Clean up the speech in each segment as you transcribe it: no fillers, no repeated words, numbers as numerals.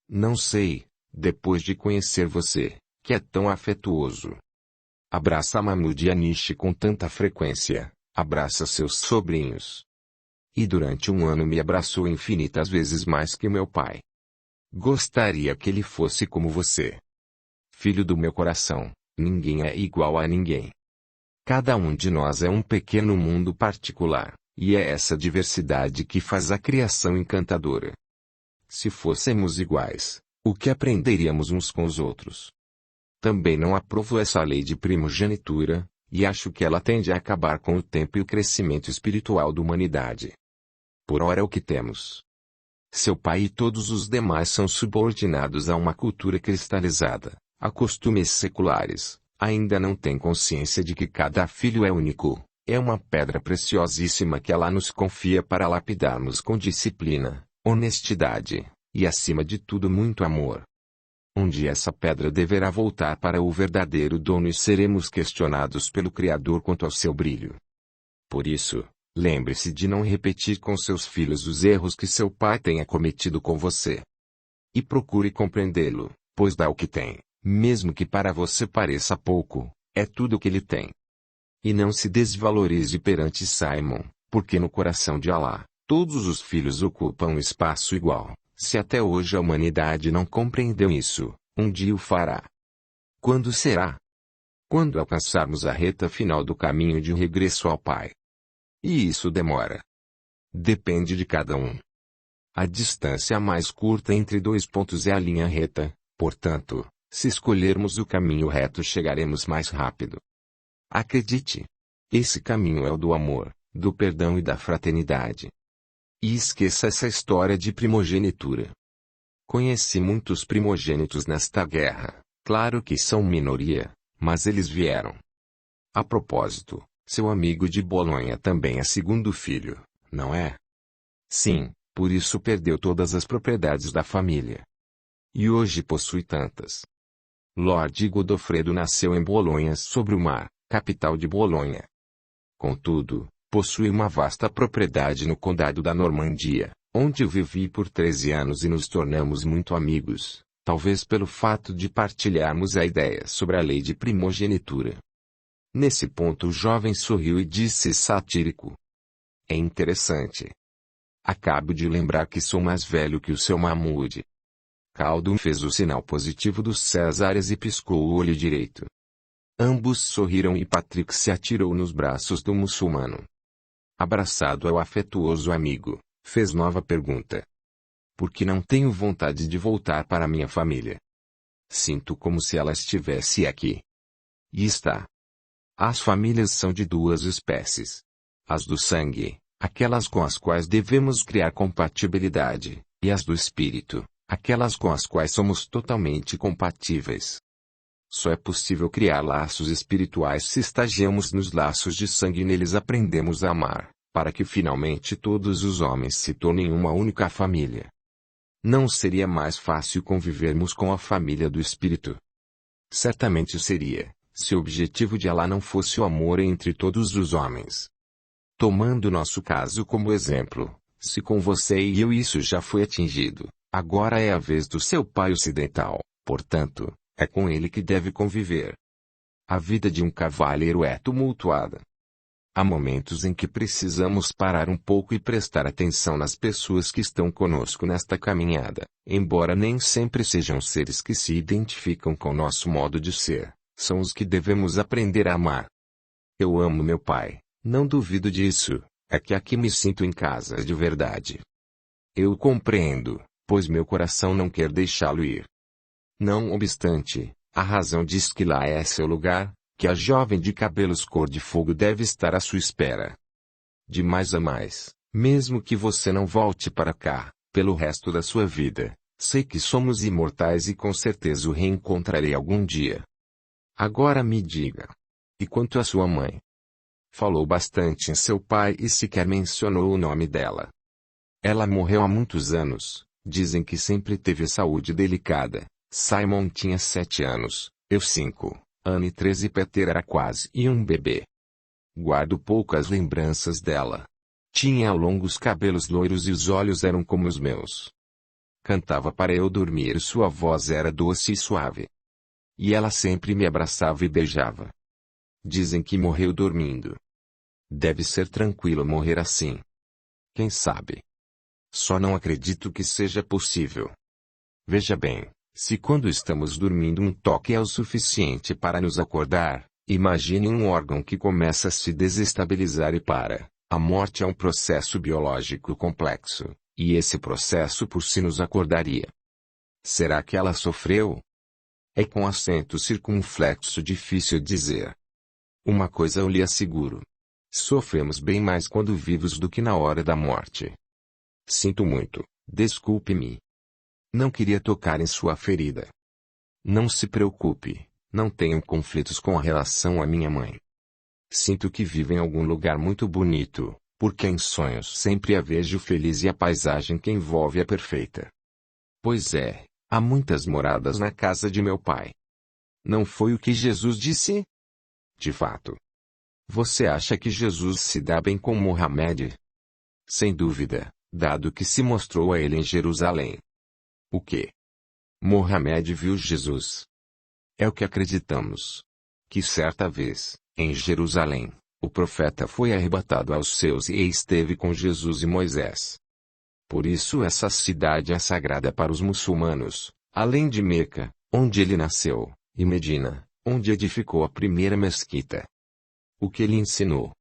Não sei, depois de conhecer você, que é tão afetuoso. Abraça Mahmoud e Anish com tanta frequência, abraça seus sobrinhos. E durante um ano me abraçou infinitas vezes mais que meu pai. Gostaria que ele fosse como você. Filho do meu coração, ninguém é igual a ninguém. Cada um de nós é um pequeno mundo particular, e é essa diversidade que faz a criação encantadora. Se fôssemos iguais, o que aprenderíamos uns com os outros? Também não aprovo essa lei de primogenitura, e acho que ela tende a acabar com o tempo e o crescimento espiritual da humanidade. Por ora é o que temos. Seu pai e todos os demais são subordinados a uma cultura cristalizada, a costumes seculares, ainda não têm consciência de que cada filho é único, é uma pedra preciosíssima que Allah nos confia para lapidarmos com disciplina, honestidade, e acima de tudo muito amor. Um dia essa pedra deverá voltar para o verdadeiro dono e seremos questionados pelo Criador quanto ao seu brilho. Por isso, lembre-se de não repetir com seus filhos os erros que seu pai tenha cometido com você. E procure compreendê-lo, pois dá o que tem, mesmo que para você pareça pouco, é tudo o que ele tem. E não se desvalorize perante Simon, porque no coração de Allah, todos os filhos ocupam um espaço igual. Se até hoje a humanidade não compreendeu isso, um dia o fará. Quando será? Quando alcançarmos a reta final do caminho de regresso ao Pai. E isso demora. Depende de cada um. A distância mais curta entre dois pontos é a linha reta, portanto, se escolhermos o caminho reto chegaremos mais rápido. Acredite. Esse caminho é o do amor, do perdão e da fraternidade. E esqueça essa história de primogenitura. Conheci muitos primogênitos nesta guerra, claro que são minoria, mas eles vieram. A propósito, seu amigo de Bolonha também é segundo filho, não é? Sim, por isso perdeu todas as propriedades da família. E hoje possui tantas. Lord Godofredo nasceu em Bolonha sobre o mar, capital de Bolonha. Contudo, possui uma vasta propriedade no condado da Normandia, onde eu vivi por 13 anos e nos tornamos muito amigos, talvez pelo fato de partilharmos a ideia sobre a lei de primogenitura. Nesse ponto o jovem sorriu e disse satírico. É interessante. Acabo de lembrar que sou mais velho que o seu Mahmoud. Khaldun fez o sinal positivo dos Césares e piscou o olho direito. Ambos sorriram e Patrick se atirou nos braços do muçulmano. Abraçado ao afetuoso amigo, fez nova pergunta. Por que não tenho vontade de voltar para minha família? Sinto como se ela estivesse aqui. E está. As famílias são de duas espécies. As do sangue, aquelas com as quais devemos criar compatibilidade, e as do espírito, aquelas com as quais somos totalmente compatíveis. Só é possível criar laços espirituais se estagiamos nos laços de sangue e neles aprendemos a amar, para que finalmente todos os homens se tornem uma única família. Não seria mais fácil convivermos com a família do espírito? Certamente seria, se o objetivo de Allah não fosse o amor entre todos os homens. Tomando nosso caso como exemplo, se com você e eu isso já foi atingido, agora é a vez do seu pai ocidental, portanto, é com ele que deve conviver. A vida de um cavalheiro é tumultuada. Há momentos em que precisamos parar um pouco e prestar atenção nas pessoas que estão conosco nesta caminhada, embora nem sempre sejam seres que se identificam com nosso modo de ser, são os que devemos aprender a amar. Eu amo meu pai, não duvido disso, é que aqui me sinto em casa de verdade. Eu o compreendo, pois meu coração não quer deixá-lo ir. Não obstante, a razão diz que lá é seu lugar, que a jovem de cabelos cor de fogo deve estar à sua espera. De mais a mais, mesmo que você não volte para cá, pelo resto da sua vida, sei que somos imortais e com certeza o reencontrarei algum dia. Agora me diga. E quanto à sua mãe? Falou bastante em seu pai e sequer mencionou o nome dela. Ela morreu há muitos anos, dizem que sempre teve saúde delicada. Simon tinha 7 anos, eu 5, Anne 13 e Peter era quase um bebê. Guardo poucas lembranças dela. Tinha longos cabelos loiros e os olhos eram como os meus. cantava para eu dormir e sua voz era doce e suave. E ela sempre me abraçava e beijava. Dizem que morreu dormindo. Deve ser tranquilo morrer assim. Quem sabe? Só não acredito que seja possível. Veja bem, se quando estamos dormindo um toque é o suficiente para nos acordar, imagine um órgão que começa a se desestabilizar e para. A morte é um processo biológico complexo, e esse processo por si nos acordaria. Será que ela sofreu? É com acento circunflexo difícil dizer. Uma coisa eu lhe asseguro. Sofremos bem mais quando vivos do que na hora da morte. Sinto muito, desculpe-me. Não queria tocar em sua ferida. Não se preocupe, não tenho conflitos com relação à minha mãe. Sinto que vivo em algum lugar muito bonito, porque em sonhos sempre a vejo feliz e a paisagem que envolve é perfeita. Pois é, há muitas moradas na casa de meu pai. Não foi o que Jesus disse? De fato. Você acha que Jesus se dá bem com Mohamed? Sem dúvida, dado que se mostrou a ele em Jerusalém. O quê? Mohamed viu Jesus. É o que acreditamos. Que certa vez, em Jerusalém, o profeta foi arrebatado aos céus e esteve com Jesus e Moisés. Por isso essa cidade é sagrada para os muçulmanos, além de Meca, onde ele nasceu, e Medina, onde edificou a primeira mesquita. O que ele ensinou?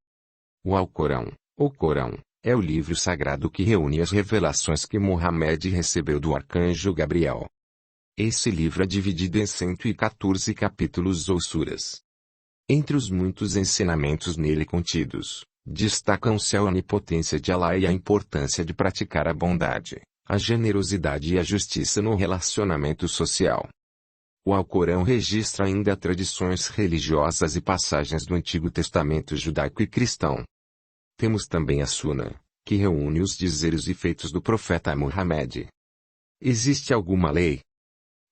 O Alcorão, ou Corão, é o livro sagrado que reúne as revelações que Mohamed recebeu do arcanjo Gabriel. Esse livro é dividido em 114 capítulos ou suras. Entre os muitos ensinamentos nele contidos, destacam-se a onipotência de Alá e a importância de praticar a bondade, a generosidade e a justiça no relacionamento social. O Alcorão registra ainda tradições religiosas e passagens do Antigo Testamento judaico e cristão. Temos também a Suna, que reúne os dizeres e feitos do profeta Muhammad. Existe alguma lei?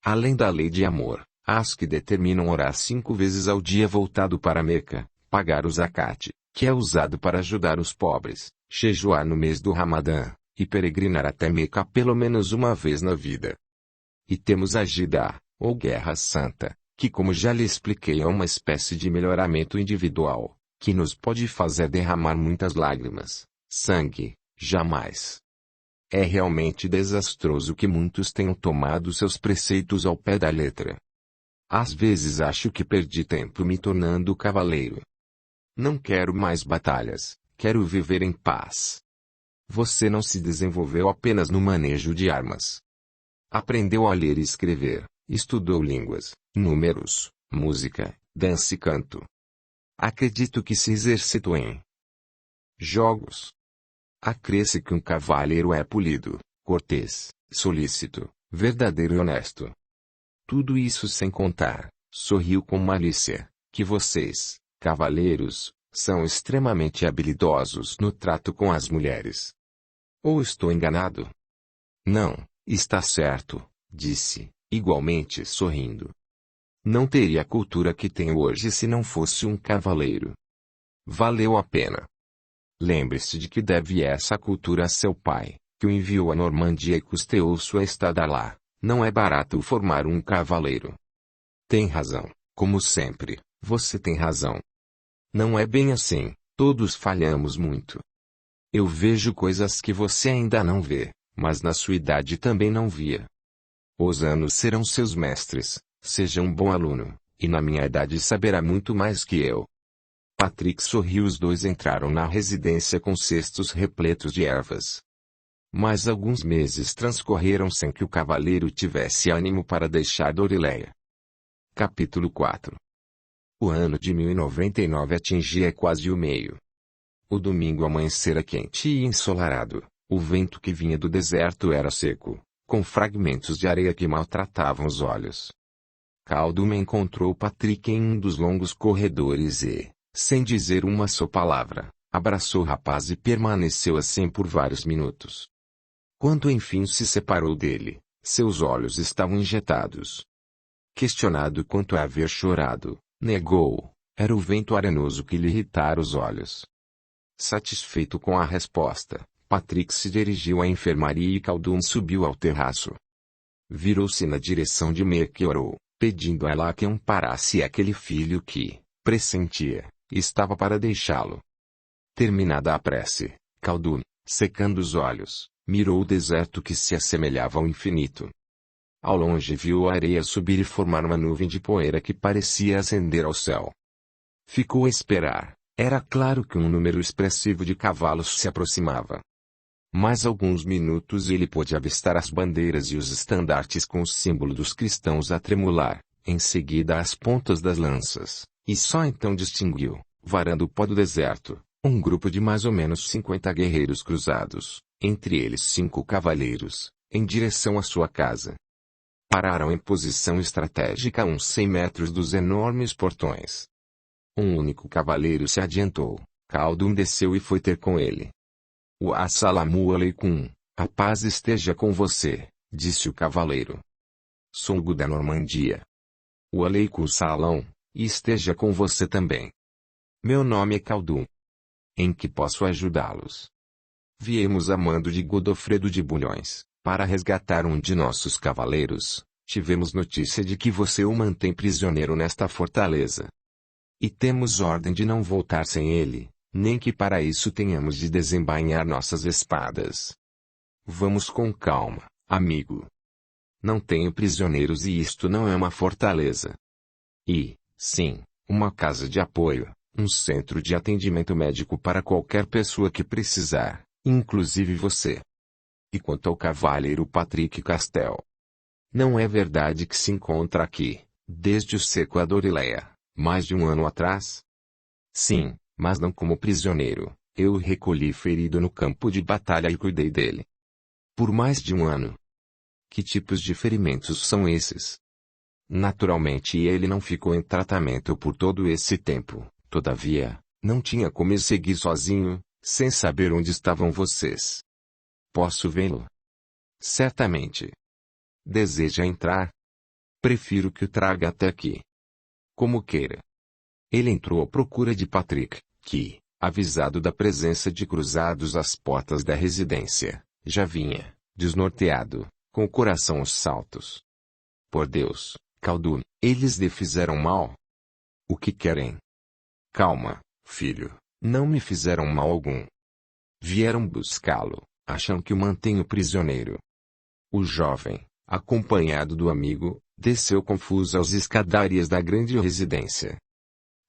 Além da lei de amor, as que determinam orar 5 vezes ao dia voltado para Meca, pagar o zakat, que é usado para ajudar os pobres, jejuar no mês do Ramadã, e peregrinar até Meca pelo menos uma vez na vida. E temos a Jidá, ou Guerra Santa, que como já lhe expliquei é uma espécie de melhoramento individual, que nos pode fazer derramar muitas lágrimas, sangue, jamais. É realmente desastroso que muitos tenham tomado seus preceitos ao pé da letra. Às vezes acho que perdi tempo me tornando cavaleiro. Não quero mais batalhas, quero viver em paz. Você não se desenvolveu apenas no manejo de armas. Aprendeu a ler e escrever, estudou línguas, números, música, dança e canto. Acredito que se exercitou em jogos. Acresce que um cavaleiro é polido, cortês, solícito, verdadeiro e honesto. Tudo isso sem contar, sorriu com malícia, que vocês, cavaleiros, são extremamente habilidosos no trato com as mulheres. Ou estou enganado? Não, está certo, disse, igualmente sorrindo. Não teria a cultura que tenho hoje se não fosse um cavaleiro. Valeu a pena. Lembre-se de que deve essa cultura a seu pai, que o enviou à Normandia e custeou sua estada lá. Não é barato formar um cavaleiro. Tem razão, como sempre, você tem razão. Não é bem assim, todos falhamos muito. Eu vejo coisas que você ainda não vê, mas na sua idade também não via. Os anos serão seus mestres, seja um bom aluno, e na minha idade saberá muito mais que eu. Patrick sorriu. Os dois entraram na residência com cestos repletos de ervas. Mas alguns meses transcorreram sem que o cavaleiro tivesse ânimo para deixar Dorileia. Capítulo 4. O ano de 1099 atingia quase o meio. O domingo amanhecera quente e ensolarado, o vento que vinha do deserto era seco, com fragmentos de areia que maltratavam os olhos. Calduma encontrou Patrick em um dos longos corredores e, sem dizer uma só palavra, abraçou o rapaz e permaneceu assim por vários minutos. Quando enfim se separou dele, seus olhos estavam injetados. Questionado quanto a haver chorado, negou, era o vento arenoso que lhe irritara os olhos. Satisfeito com a resposta, Patrick se dirigiu à enfermaria e Caldum subiu ao terraço, Virou-se na direção de Mequeorou, pedindo a Alá que amparasse aquele filho que, pressentia, estava para deixá-lo. Terminada a prece, Khaldun, secando os olhos, mirou o deserto que se assemelhava ao infinito. Ao longe viu a areia subir e formar uma nuvem de poeira que parecia ascender ao céu. Ficou a esperar. Era claro que um número expressivo de cavalos se aproximava. Mais alguns minutos ele pôde avistar as bandeiras e os estandartes com o símbolo dos cristãos a tremular, em seguida as pontas das lanças, e só então distinguiu, varando o pó do deserto, um grupo de mais ou menos 50 guerreiros cruzados, entre eles 5 cavaleiros, em direção à sua casa. Pararam em posição estratégica a uns 100 metros dos enormes portões. Um único cavaleiro se adiantou. Khaldun desceu e foi ter com ele. O Assalamu Alaikum, a paz esteja com você, disse o cavaleiro. Sou Hugo da Normandia. O Aleikum Salam, e esteja com você também. Meu nome é Khaldun. Em que posso ajudá-los? Viemos a mando de Godofredo de Bulhões, para resgatar um de nossos cavaleiros. Tivemos notícia de que você o mantém prisioneiro nesta fortaleza. E temos ordem de não voltar sem ele, nem que para isso tenhamos de desembainhar nossas espadas. Vamos com calma, amigo. Não tenho prisioneiros e isto não é uma fortaleza. E, sim, uma casa de apoio, um centro de atendimento médico para qualquer pessoa que precisar, inclusive você. E quanto ao cavaleiro Patrick Castel? Não é verdade que se encontra aqui, desde o seco a Dorileia, mais de um ano atrás? Sim, mas não como prisioneiro. Eu o recolhi ferido no campo de batalha e cuidei dele. Por mais de um ano. Que tipos de ferimentos são esses? Naturalmente ele não ficou em tratamento por todo esse tempo. Todavia, não tinha como seguir sozinho, sem saber onde estavam vocês. Posso vê-lo? Certamente. Deseja entrar? Prefiro que o traga até aqui. Como queira. Ele entrou à procura de Patrick, que, avisado da presença de cruzados às portas da residência, já vinha, desnorteado, com o coração aos saltos. Por Deus, Khaldun, eles lhe fizeram mal? O que querem? Calma, filho, não me fizeram mal algum. Vieram buscá-lo, acham que o mantenho prisioneiro. O jovem, acompanhado do amigo, desceu confuso aos escadarias da grande residência.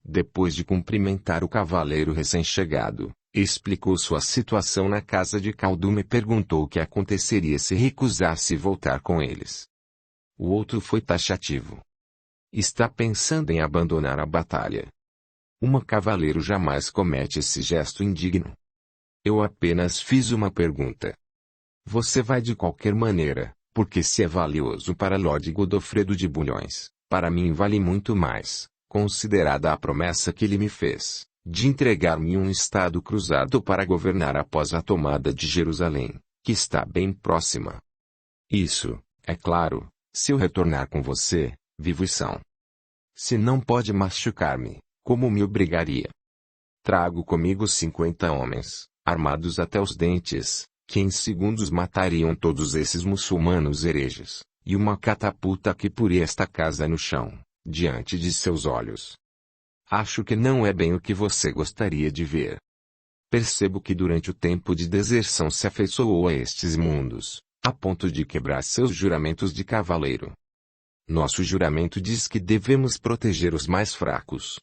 Depois de cumprimentar o cavaleiro recém-chegado, explicou sua situação na casa de Khaldun e perguntou o que aconteceria se recusasse voltar com eles. O outro foi taxativo. Está pensando em abandonar a batalha. Um cavaleiro jamais comete esse gesto indigno. Eu apenas fiz uma pergunta. Você vai de qualquer maneira, porque se é valioso para Lord Godofredo de Bulhões, para mim vale muito mais, considerada a promessa que ele me fez, de entregar-me um estado cruzado para governar após a tomada de Jerusalém, que está bem próxima. Isso, é claro, se eu retornar com você, vivo e são. Se não pode machucar-me, como me obrigaria? Trago comigo 50 homens, armados até os dentes, que em segundos matariam todos esses muçulmanos hereges, e uma catapulta que poria esta casa no chão, diante de seus olhos. Acho que não é bem o que você gostaria de ver. Percebo que durante o tempo de deserção se afeiçoou a estes mundos, a ponto de quebrar seus juramentos de cavaleiro. Nosso juramento diz que devemos proteger os mais fracos.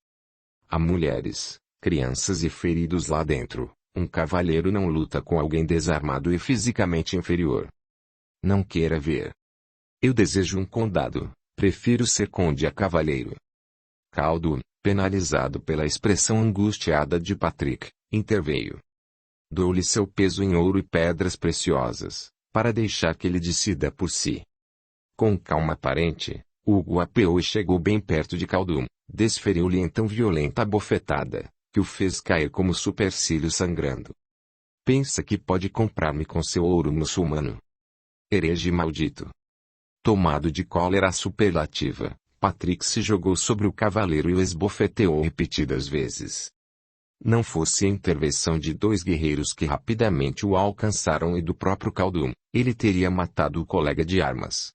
Há mulheres, crianças e feridos lá dentro. Um cavalheiro não luta com alguém desarmado e fisicamente inferior. Não queira ver. Eu desejo um condado, prefiro ser conde a cavalheiro. Khaldun, penalizado pela expressão angustiada de Patrick, interveio. Dou-lhe seu peso em ouro e pedras preciosas, para deixar que ele decida por si. Com calma aparente, Hugo apeou e chegou bem perto de Khaldun, desferiu-lhe então violenta bofetada, que o fez cair como supercílio sangrando. Pensa que pode comprar-me com seu ouro muçulmano? Herege maldito. Tomado de cólera superlativa, Patrick se jogou sobre o cavaleiro e o esbofeteou repetidas vezes. Não fosse a intervenção de 2 guerreiros que rapidamente o alcançaram e do próprio Khaldun, ele teria matado o colega de armas.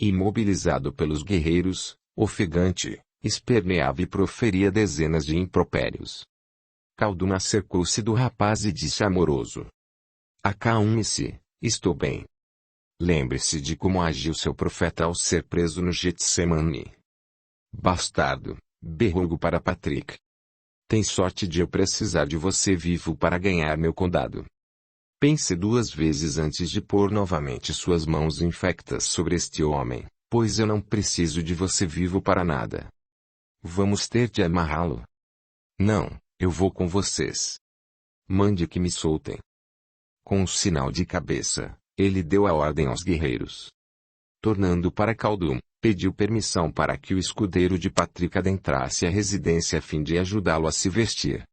Imobilizado pelos guerreiros, ofegante, esperneava e proferia dezenas de impropérios. Khaldun acercou-se do rapaz e disse amoroso: acalme-se, estou bem. Lembre-se de como agiu seu profeta ao ser preso no Getsemane. Bastardo, berrou para Patrick. Tem sorte de eu precisar de você vivo para ganhar meu condado. Pense duas vezes antes de pôr novamente suas mãos infectas sobre este homem, pois eu não preciso de você vivo para nada. Vamos ter de amarrá-lo. Não, eu vou com vocês. Mande que me soltem. Com um sinal de cabeça, ele deu a ordem aos guerreiros. Tornando para Khaldun, pediu permissão para que o escudeiro de Patrick adentrasse a residência a fim de ajudá-lo a se vestir.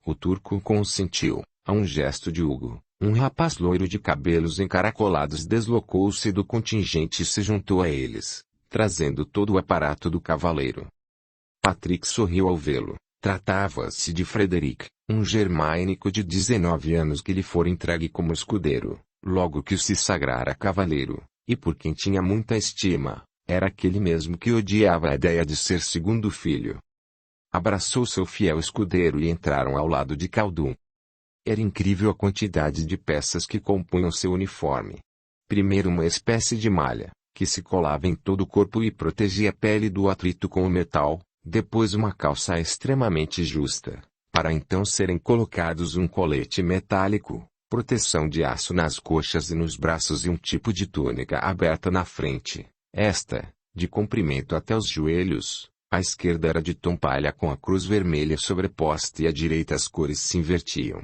O turco consentiu. A um gesto de Hugo, um rapaz loiro de cabelos encaracolados deslocou-se do contingente e se juntou a eles, trazendo todo o aparato do cavaleiro. Patrick sorriu ao vê-lo. Tratava-se de Frederick, um germânico de 19 anos que lhe fora entregue como escudeiro, logo que se sagrara cavaleiro, e por quem tinha muita estima. Era aquele mesmo que odiava a ideia de ser segundo filho. Abraçou seu fiel escudeiro e entraram ao lado de Khaldun. Era incrível a quantidade de peças que compunham seu uniforme. Primeiro uma espécie de malha, que se colava em todo o corpo e protegia a pele do atrito com o metal, depois uma calça extremamente justa, para então serem colocados um colete metálico, proteção de aço nas coxas e nos braços e um tipo de túnica aberta na frente. Esta, de comprimento até os joelhos, a esquerda era de tom palha com a cruz vermelha sobreposta e à direita as cores se invertiam.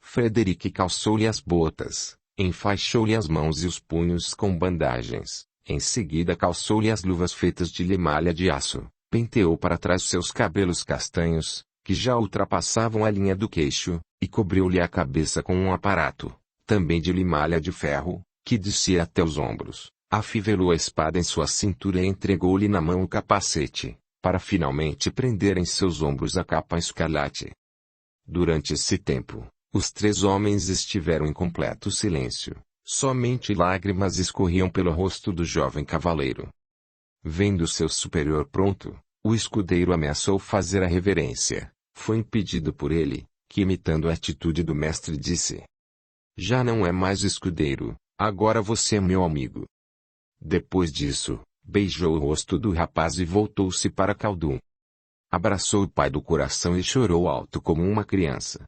Frederick calçou-lhe as botas, enfaixou-lhe as mãos e os punhos com bandagens, em seguida calçou-lhe as luvas feitas de limalha de aço, penteou para trás seus cabelos castanhos, que já ultrapassavam a linha do queixo, e cobriu-lhe a cabeça com um aparato, também de limalha de ferro, que descia até os ombros. Afivelou a espada em sua cintura e entregou-lhe na mão o capacete, para finalmente prender em seus ombros a capa escarlate. Durante esse tempo, os três homens estiveram em completo silêncio, somente lágrimas escorriam pelo rosto do jovem cavaleiro. Vendo seu superior pronto, o escudeiro ameaçou fazer a reverência. Foi impedido por ele, que imitando a atitude do mestre disse: já não é mais escudeiro, agora você é meu amigo. Depois disso, beijou o rosto do rapaz e voltou-se para Khaldun. Abraçou o pai do coração e chorou alto como uma criança.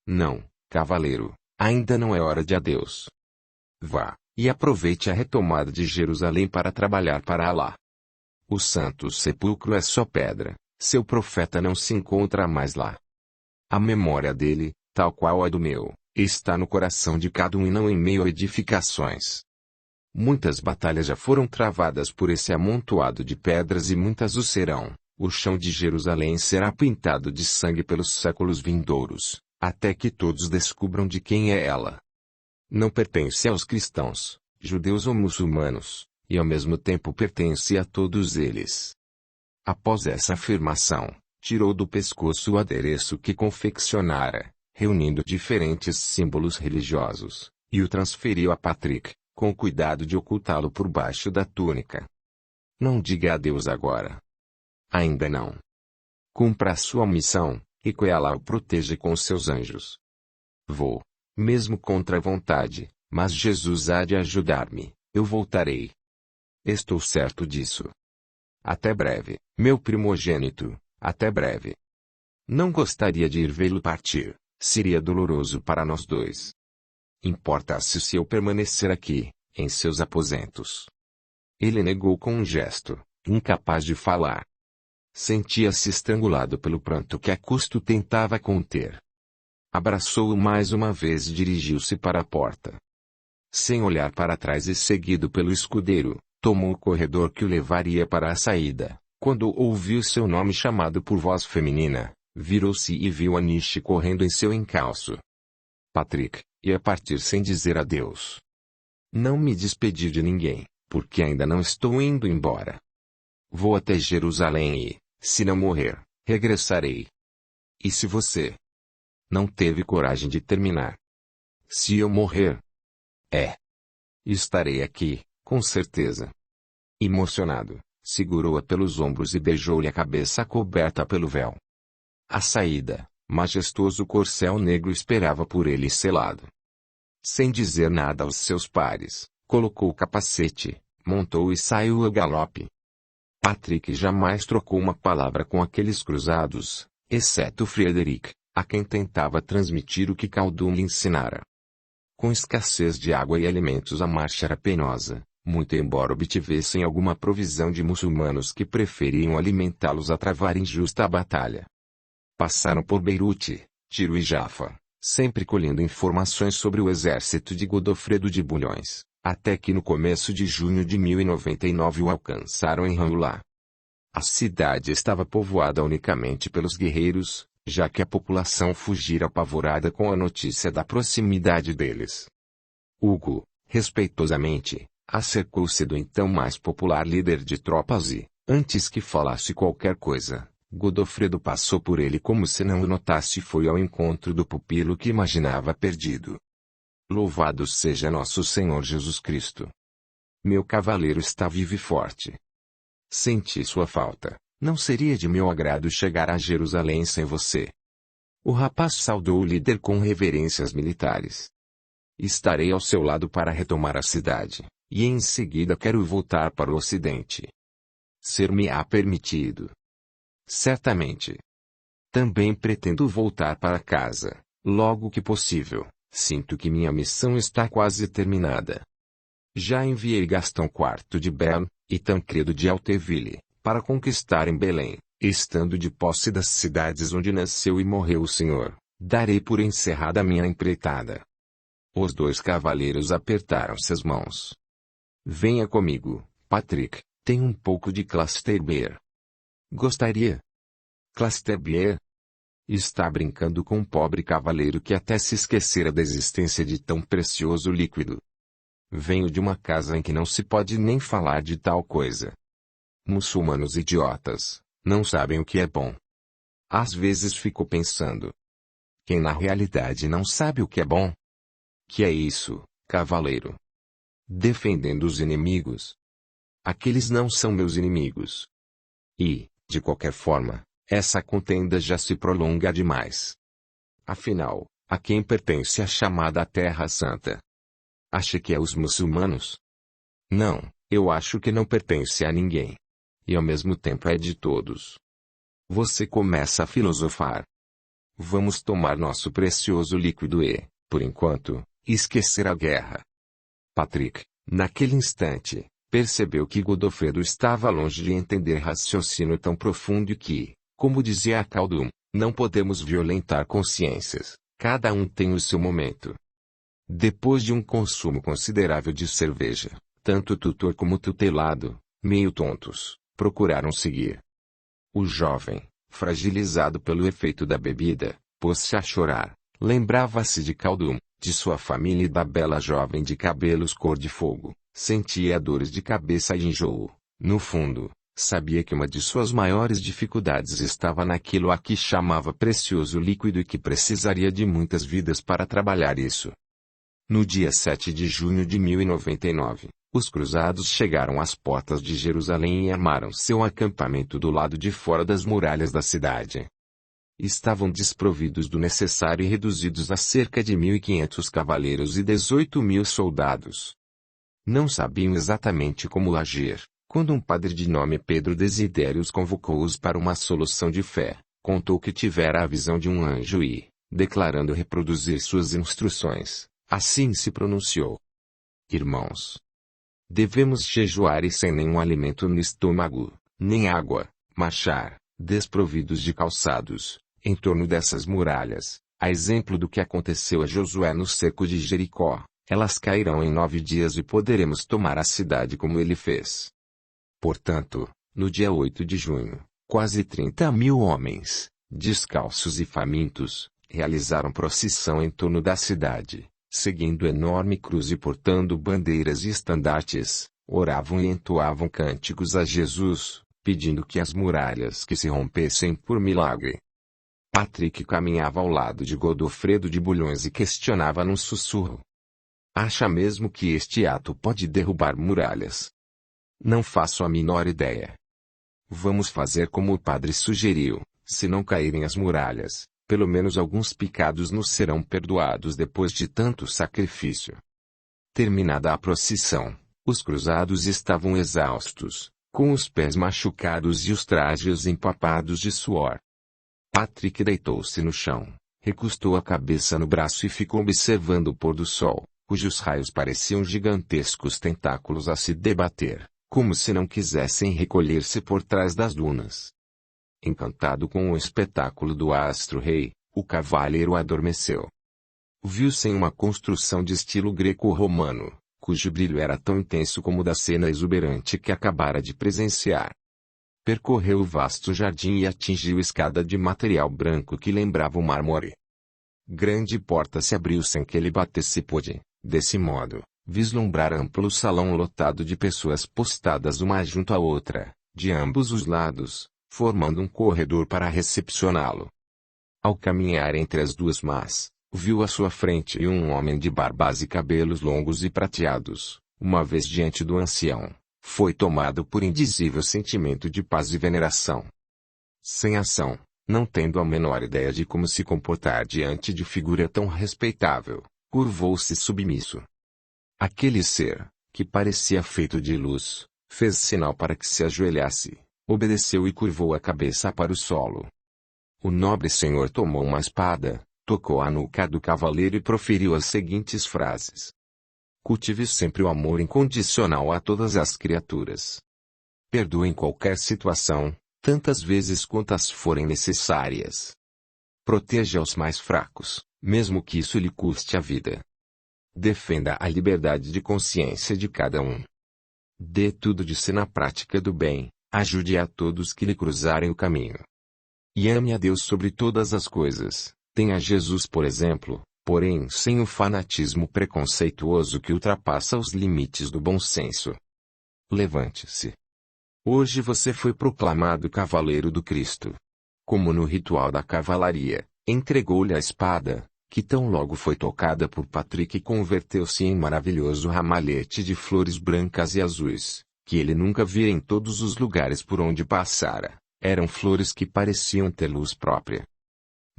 Não, cavaleiro, ainda não é hora de adeus. Vá, e aproveite a retomada de Jerusalém para trabalhar para Alá. O santo sepulcro é só pedra, seu profeta não se encontra mais lá. A memória dele, tal qual a do meu, está no coração de cada um e não em meio a edificações. Muitas batalhas já foram travadas por esse amontoado de pedras e muitas o serão. O chão de Jerusalém será pintado de sangue pelos séculos vindouros, até que todos descubram de quem é ela. Não pertence aos cristãos, judeus ou muçulmanos, e ao mesmo tempo pertence a todos eles. Após essa afirmação, tirou do pescoço o adereço que confeccionara, reunindo diferentes símbolos religiosos, e o transferiu a Patrick, com cuidado de ocultá-lo por baixo da túnica. Não diga adeus agora. Ainda não. Cumpra a sua missão, e que Alá o proteja com seus anjos. Vou, mesmo contra a vontade, mas Jesus há de ajudar-me, eu voltarei. Estou certo disso. Até breve, meu primogênito, até breve. Não gostaria de ir vê-lo partir, seria doloroso para nós dois. Importa-se se eu permanecer aqui, em seus aposentos. Ele negou com um gesto, incapaz de falar. Sentia-se estrangulado pelo pranto que a custo tentava conter. Abraçou-o mais uma vez e dirigiu-se para a porta. Sem olhar para trás e seguido pelo escudeiro, tomou o corredor que o levaria para a saída. Quando ouviu seu nome chamado por voz feminina, virou-se e viu Anish correndo em seu encalço. Patrick ia partir sem dizer adeus. Não me despedi de ninguém, porque ainda não estou indo embora. Vou até Jerusalém e, se não morrer, regressarei. E se você não teve coragem de terminar? Se eu morrer, estarei aqui, com certeza. Emocionado, segurou-a pelos ombros e beijou-lhe a cabeça coberta pelo véu. À saída, majestoso corcel negro esperava por ele selado. Sem dizer nada aos seus pares, colocou o capacete, montou e saiu a galope. Patrick jamais trocou uma palavra com aqueles cruzados, exceto Frederick, a quem tentava transmitir o que Khaldun lhe ensinara. Com escassez de água e alimentos a marcha era penosa, muito embora obtivessem alguma provisão de muçulmanos que preferiam alimentá-los a travar injusta batalha. Passaram por Beirute, Tiro e Jaffa, sempre colhendo informações sobre o exército de Godofredo de Bulhões, até que no começo de junho de 1099 o alcançaram em Ranulá. A cidade estava povoada unicamente pelos guerreiros, já que a população fugira apavorada com a notícia da proximidade deles. Hugo, respeitosamente, acercou-se do então mais popular líder de tropas e, antes que falasse qualquer coisa, Godofredo passou por ele como se não o notasse e foi ao encontro do pupilo que imaginava perdido. Louvado seja nosso Senhor Jesus Cristo! Meu cavaleiro está vivo e forte. Senti sua falta. Não seria de meu agrado chegar a Jerusalém sem você. O rapaz saudou o líder com reverências militares. Estarei ao seu lado para retomar a cidade, e em seguida quero voltar para o ocidente. Ser-me-á permitido. Certamente. Também pretendo voltar para casa, logo que possível. Sinto que minha missão está quase terminada. Já enviei Gastão IV de Bern, e Tancredo de Alteville, para conquistarem Belém, estando de posse das cidades onde nasceu e morreu o Senhor, darei por encerrada minha empreitada. Os dois cavaleiros apertaram-se as mãos. Venha comigo, Patrick, tem um pouco de Clasterbier. Gostaria? Clasterbier? Está brincando com um pobre cavaleiro que até se esquecera da existência de tão precioso líquido. Venho de uma casa em que não se pode nem falar de tal coisa. Muçulmanos idiotas, não sabem o que é bom. Às vezes fico pensando. Quem na realidade não sabe o que é bom? Que é isso, cavaleiro? Defendendo os inimigos. Aqueles não são meus inimigos. E, de qualquer forma, essa contenda já se prolonga demais. Afinal, a quem pertence a chamada Terra Santa? Acha que é os muçulmanos? Não, eu acho que não pertence a ninguém. E ao mesmo tempo é de todos. Você começa a filosofar. Vamos tomar nosso precioso líquido e, por enquanto, esquecer a guerra. Patrick, naquele instante, percebeu que Godofredo estava longe de entender raciocínio tão profundo e que, como dizia Khaldun, não podemos violentar consciências, cada um tem o seu momento. Depois de um consumo considerável de cerveja, tanto o tutor como o tutelado, meio tontos, procuraram seguir. O jovem, fragilizado pelo efeito da bebida, pôs-se a chorar. Lembrava-se de Khaldun, de sua família e da bela jovem de cabelos cor de fogo. Sentia dores de cabeça e enjoo. No fundo, sabia que uma de suas maiores dificuldades estava naquilo a que chamava precioso líquido e que precisaria de muitas vidas para trabalhar isso. No dia 7 de junho de 1099, os cruzados chegaram às portas de Jerusalém e armaram seu acampamento do lado de fora das muralhas da cidade. Estavam desprovidos do necessário e reduzidos a cerca de 1.500 cavaleiros e 18.000 soldados. Não sabiam exatamente como agir, quando um padre de nome Pedro Desidério os convocou-os para uma solução de fé, contou que tivera a visão de um anjo e, declarando reproduzir suas instruções, assim se pronunciou. Irmãos, devemos jejuar e sem nenhum alimento no estômago, nem água, marchar, desprovidos de calçados, em torno dessas muralhas, a exemplo do que aconteceu a Josué no cerco de Jericó. Elas cairão em 9 dias e poderemos tomar a cidade como ele fez. Portanto, no dia 8 de junho, quase 30.000 homens, descalços e famintos, realizaram procissão em torno da cidade, seguindo enorme cruz e portando bandeiras e estandartes, oravam e entoavam cânticos a Jesus, pedindo que as muralhas que se rompessem por milagre. Patrick caminhava ao lado de Godofredo de Bulhões e questionava num sussurro. Acha mesmo que este ato pode derrubar muralhas? Não faço a menor ideia. Vamos fazer como o padre sugeriu. Se não caírem as muralhas, pelo menos alguns pecados nos serão perdoados depois de tanto sacrifício. Terminada a procissão, os cruzados estavam exaustos, com os pés machucados e os trajes empapados de suor. Patrick deitou-se no chão, recostou a cabeça no braço e ficou observando o pôr do sol, cujos raios pareciam gigantescos tentáculos a se debater, como se não quisessem recolher-se por trás das dunas. Encantado com o espetáculo do astro-rei, o cavaleiro adormeceu. Viu-se em uma construção de estilo greco-romano, cujo brilho era tão intenso como o da cena exuberante que acabara de presenciar. Percorreu o vasto jardim e atingiu a escada de material branco que lembrava o mármore. Grande porta se abriu sem que ele batesse e pôde, desse modo, vislumbrar amplo salão lotado de pessoas postadas uma junto à outra, de ambos os lados, formando um corredor para recepcioná-lo. Ao caminhar entre as duas mas, viu à sua frente um homem de barbas e cabelos longos e prateados. Uma vez diante do ancião, foi tomado por indizível sentimento de paz e veneração. Sem ação, não tendo a menor ideia de como se comportar diante de figura tão respeitável, curvou-se submisso. Aquele ser, que parecia feito de luz, fez sinal para que se ajoelhasse, obedeceu e curvou a cabeça para o solo. O nobre senhor tomou uma espada, tocou a nuca do cavaleiro e proferiu as seguintes frases: cultive sempre o amor incondicional a todas as criaturas. Perdoe em qualquer situação, tantas vezes quantas forem necessárias. Proteja os mais fracos, mesmo que isso lhe custe a vida. Defenda a liberdade de consciência de cada um. Dê tudo de si na prática do bem, ajude a todos que lhe cruzarem o caminho. E ame a Deus sobre todas as coisas, tenha Jesus por exemplo, porém sem o fanatismo preconceituoso que ultrapassa os limites do bom senso. Levante-se. Hoje você foi proclamado cavaleiro do Cristo. Como no ritual da cavalaria, entregou-lhe a espada, que tão logo foi tocada por Patrick converteu-se em maravilhoso ramalhete de flores brancas e azuis, que ele nunca vira em todos os lugares por onde passara. Eram flores que pareciam ter luz própria.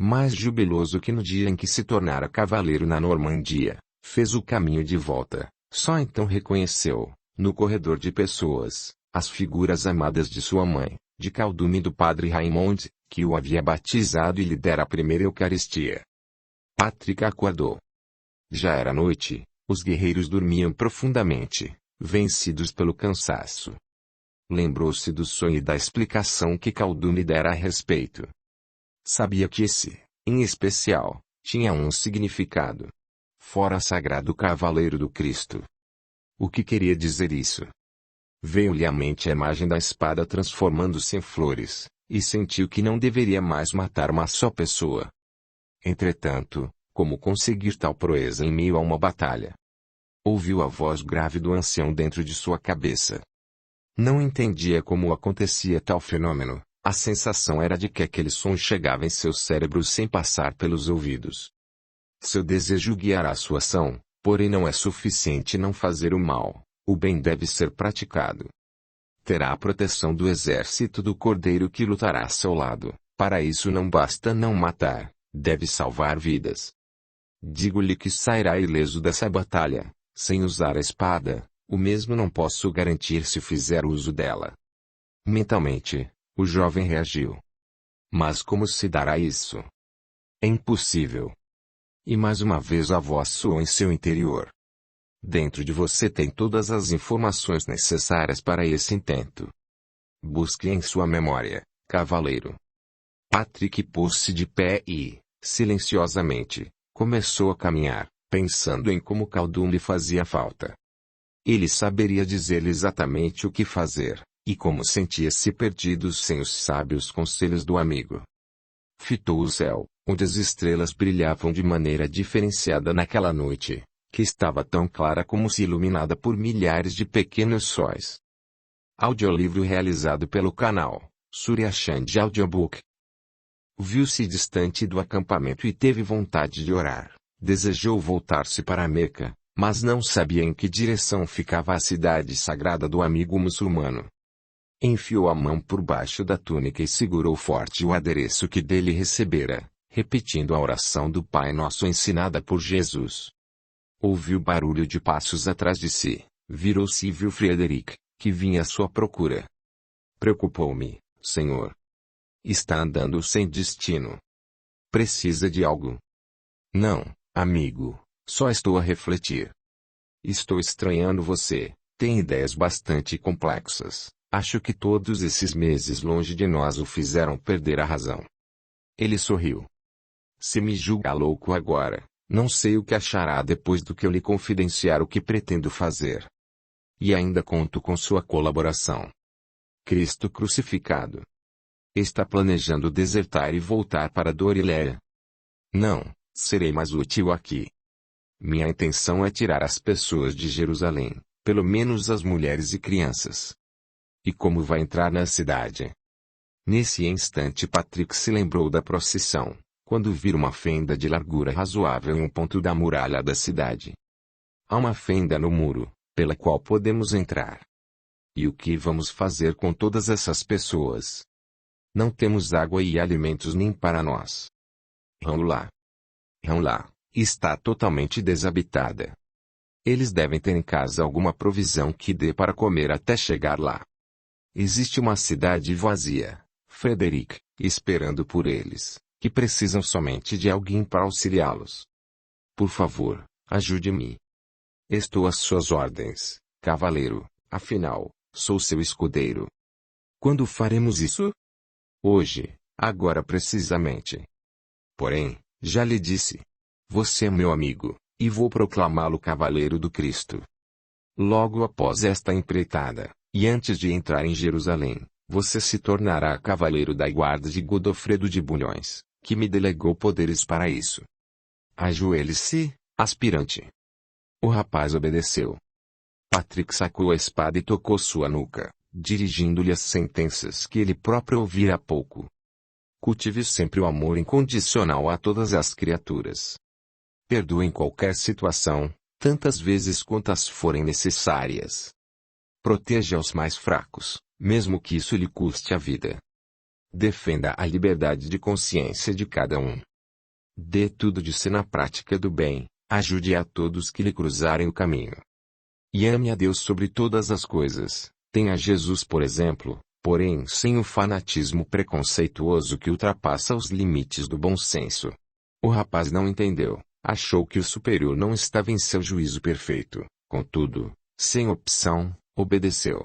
Mais jubiloso que no dia em que se tornara cavaleiro na Normandia, fez o caminho de volta. Só então reconheceu, no corredor de pessoas, as figuras amadas de sua mãe, de Caldume e do padre Raymond, que o havia batizado e lhe dera a primeira Eucaristia. Patrick acordou. Já era noite, os guerreiros dormiam profundamente, vencidos pelo cansaço. Lembrou-se do sonho e da explicação que Caldume dera a respeito. Sabia que esse, em especial, tinha um significado. Fora sagrado cavaleiro do Cristo. O que queria dizer isso? Veio-lhe à mente a imagem da espada transformando-se em flores, e sentiu que não deveria mais matar uma só pessoa. Entretanto, como conseguir tal proeza em meio a uma batalha? Ouviu a voz grave do ancião dentro de sua cabeça. Não entendia como acontecia tal fenômeno, a sensação era de que aquele som chegava em seu cérebro sem passar pelos ouvidos. Seu desejo guiará sua ação, porém não é suficiente não fazer o mal, o bem deve ser praticado. Terá a proteção do exército do Cordeiro que lutará a seu lado, para isso não basta não matar, deve salvar vidas. Digo-lhe que sairá ileso dessa batalha, sem usar a espada. O mesmo não posso garantir se fizer uso dela. Mentalmente, o jovem reagiu. Mas como se dará isso? É impossível. E mais uma vez a voz soou em seu interior. Dentro de você tem todas as informações necessárias para esse intento. Busque em sua memória, cavaleiro. Patrick pôs-se de pé e, silenciosamente, começou a caminhar, pensando em como Caldume lhe fazia falta. Ele saberia dizer-lhe exatamente o que fazer, e como sentia-se perdido sem os sábios conselhos do amigo. Fitou o céu, onde as estrelas brilhavam de maneira diferenciada naquela noite, que estava tão clara como se iluminada por milhares de pequenos sóis. Audiolivro realizado pelo canal Surya Chand Audiobook. Viu-se distante do acampamento e teve vontade de orar. Desejou voltar-se para Meca, mas não sabia em que direção ficava a cidade sagrada do amigo muçulmano. Enfiou a mão por baixo da túnica e segurou forte o adereço que dele recebera, repetindo a oração do Pai Nosso ensinada por Jesus. Ouviu barulho de passos atrás de si, virou-se e viu Frederic, que vinha à sua procura. Preocupou-me, Senhor. Está andando sem destino. Precisa de algo? Não, amigo, só estou a refletir. Estou estranhando você, tem ideias bastante complexas. Acho que todos esses meses longe de nós o fizeram perder a razão. Ele sorriu. Se me julga louco agora, não sei o que achará depois do que eu lhe confidenciar o que pretendo fazer. E ainda conto com sua colaboração. Cristo crucificado. Está planejando desertar e voltar para Doriléia? Não, serei mais útil aqui. Minha intenção é tirar as pessoas de Jerusalém, pelo menos as mulheres e crianças. E como vai entrar na cidade? Nesse instante Patrick se lembrou da procissão, quando viu uma fenda de largura razoável em um ponto da muralha da cidade. Há uma fenda no muro, pela qual podemos entrar. E o que vamos fazer com todas essas pessoas? Não temos água e alimentos nem para nós. Ramla está totalmente desabitada. Eles devem ter em casa alguma provisão que dê para comer até chegar lá. Existe uma cidade vazia, Frederic, esperando por eles, que precisam somente de alguém para auxiliá-los. Por favor, ajude-me. Estou às suas ordens, cavaleiro, afinal, sou seu escudeiro. Quando faremos isso? Hoje, agora precisamente. Porém, já lhe disse. Você é meu amigo, e vou proclamá-lo cavaleiro do Cristo. Logo após esta empreitada, e antes de entrar em Jerusalém, você se tornará cavaleiro da guarda de Godofredo de Bulhões, que me delegou poderes para isso. Ajoelhe-se, aspirante. O rapaz obedeceu. Patrick sacou a espada e tocou sua nuca, dirigindo-lhe as sentenças que ele próprio ouvira há pouco. Cultive sempre o amor incondicional a todas as criaturas. Perdoe em qualquer situação, tantas vezes quantas forem necessárias. Proteja os mais fracos, mesmo que isso lhe custe a vida. Defenda a liberdade de consciência de cada um. Dê tudo de si na prática do bem, ajude a todos que lhe cruzarem o caminho. E ame a Deus sobre todas as coisas, tenha Jesus por exemplo, porém sem o fanatismo preconceituoso que ultrapassa os limites do bom senso. O rapaz não entendeu. Achou que o superior não estava em seu juízo perfeito, contudo, sem opção, obedeceu.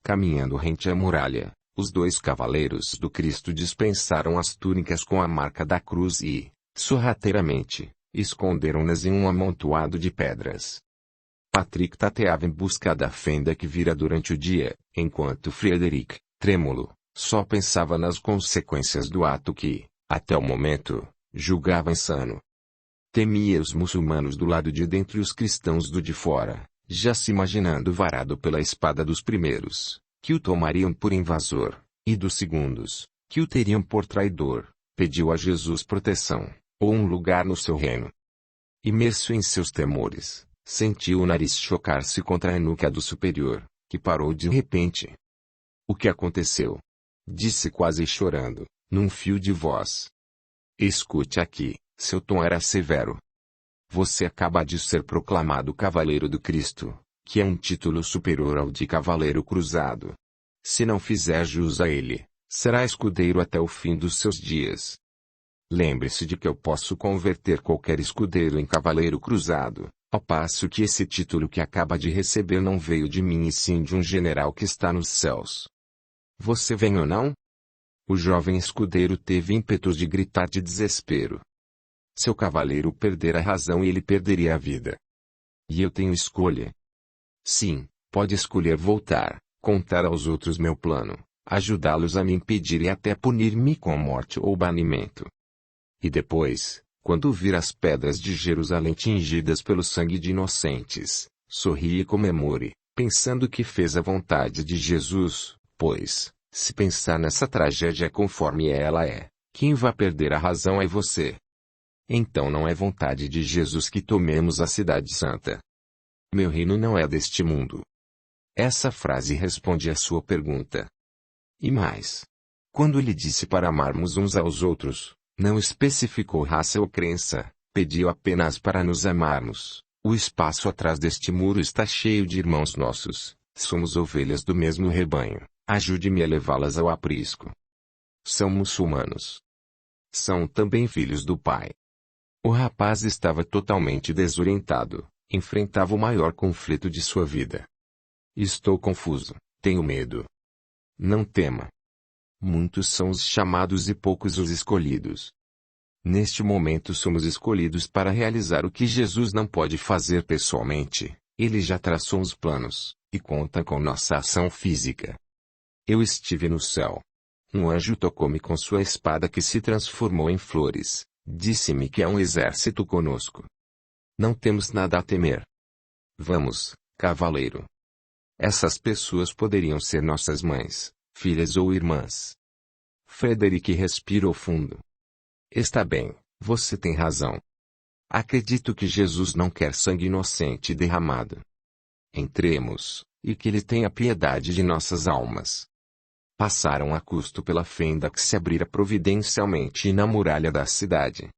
Caminhando rente à muralha, os dois cavaleiros do Cristo dispensaram as túnicas com a marca da cruz e, sorrateiramente, esconderam-nas em um amontoado de pedras. Patrick tateava em busca da fenda que vira durante o dia, enquanto Frederic, trêmulo, só pensava nas consequências do ato que, até o momento, julgava insano. Temia os muçulmanos do lado de dentro e os cristãos do de fora, já se imaginando varado pela espada dos primeiros, que o tomariam por invasor, e dos segundos, que o teriam por traidor. Pediu a Jesus proteção, ou um lugar no seu reino. Imerso em seus temores, sentiu o nariz chocar-se contra a nuca do superior, que parou de repente. O que aconteceu? Disse quase chorando, num fio de voz. Escute aqui. Seu tom era severo. Você acaba de ser proclamado Cavaleiro do Cristo, que é um título superior ao de Cavaleiro Cruzado. Se não fizer jus a ele, será escudeiro até o fim dos seus dias. Lembre-se de que eu posso converter qualquer escudeiro em Cavaleiro Cruzado, ao passo que esse título que acaba de receber não veio de mim e sim de um general que está nos céus. Você vem ou não? O jovem escudeiro teve ímpetos de gritar de desespero. Seu cavaleiro perdera a razão e ele perderia a vida. E eu tenho escolha. Sim, pode escolher voltar, contar aos outros meu plano, ajudá-los a me impedir e até punir-me com a morte ou banimento. E depois, quando vir as pedras de Jerusalém tingidas pelo sangue de inocentes, sorri e comemore, pensando que fez a vontade de Jesus, pois, se pensar nessa tragédia conforme ela é, quem vai perder a razão é você. Então não é vontade de Jesus que tomemos a cidade santa, Meu reino não é deste mundo. Essa frase responde à sua pergunta. E mais. Quando ele disse para amarmos uns aos outros, não especificou raça ou crença, pediu apenas para nos amarmos. O espaço atrás deste muro está cheio de irmãos nossos. Somos ovelhas do mesmo rebanho. Ajude-me a levá-las ao aprisco. São muçulmanos. São também filhos do Pai. O rapaz estava totalmente desorientado. Enfrentava o maior conflito de sua vida. Estou confuso. Tenho medo. Não tema. Muitos são os chamados e poucos os escolhidos. Neste momento somos escolhidos para realizar o que Jesus não pode fazer pessoalmente. Ele já traçou os planos, e conta com nossa ação física. Eu estive no céu. Um anjo tocou-me com sua espada que se transformou em flores. Disse-me que há um exército conosco. Não temos nada a temer. Vamos, cavaleiro. Essas pessoas poderiam ser nossas mães, filhas ou irmãs. Frederick respirou fundo. Está bem, você tem razão. Acredito que Jesus não quer sangue inocente derramado. Entremos, e que Ele tenha piedade de nossas almas. Passaram a custo pela fenda que se abrira providencialmente na muralha da cidade.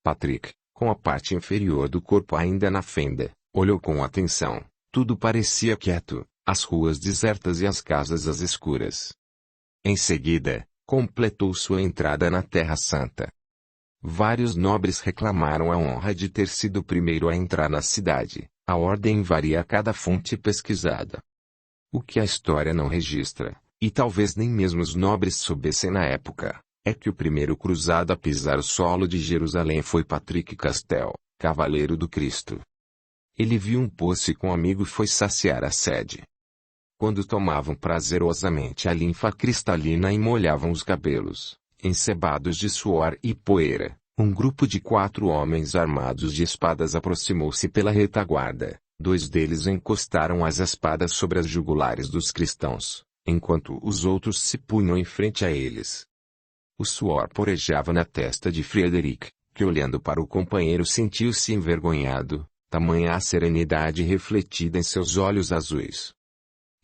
Patrick, com a parte inferior do corpo ainda na fenda, olhou com atenção. Tudo parecia quieto, as ruas desertas e as casas às escuras. Em seguida, completou sua entrada na Terra Santa. Vários nobres reclamaram a honra de ter sido o primeiro a entrar na cidade. A ordem varia a cada fonte pesquisada. O que a história não registra, e talvez nem mesmo os nobres soubessem na época, é que o primeiro cruzado a pisar o solo de Jerusalém foi Patrick Castell, cavaleiro do Cristo. Ele viu um poço e com um amigo foi saciar a sede. Quando tomavam prazerosamente a linfa cristalina e molhavam os cabelos, ensebados de suor e poeira, um grupo de 4 homens armados de espadas aproximou-se pela retaguarda. 2 deles encostaram as espadas sobre as jugulares dos cristãos, enquanto os outros se punham em frente a eles. O suor porejava na testa de Frederick, que olhando para o companheiro sentiu-se envergonhado, tamanha a serenidade refletida em seus olhos azuis.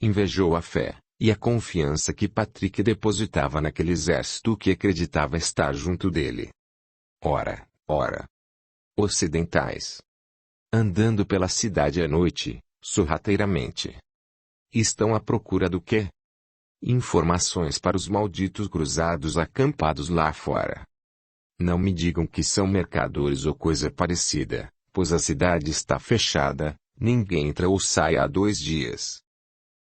Invejou a fé, e a confiança que Patrick depositava naquele exército que acreditava estar junto dele. Ora, ocidentais. Andando pela cidade à noite, sorrateiramente. Estão à procura do quê? Informações para os malditos cruzados acampados lá fora. Não me digam que são mercadores ou coisa parecida, pois a cidade está fechada, ninguém entra ou sai há 2 dias.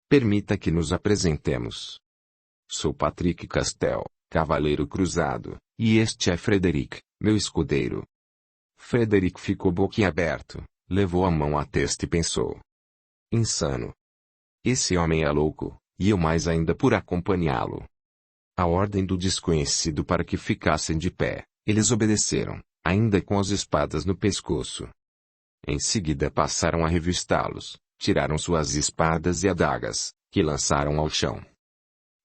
Permita que nos apresentemos. Sou Patrick Castell, cavaleiro cruzado, e este é Frederick, meu escudeiro. Frederick ficou boquiaberto, levou a mão à testa e pensou. Insano. Esse homem é louco, e eu mais ainda por acompanhá-lo. A ordem do desconhecido para que ficassem de pé, eles obedeceram, ainda com as espadas no pescoço. Em seguida passaram a revistá-los, tiraram suas espadas e adagas, que lançaram ao chão.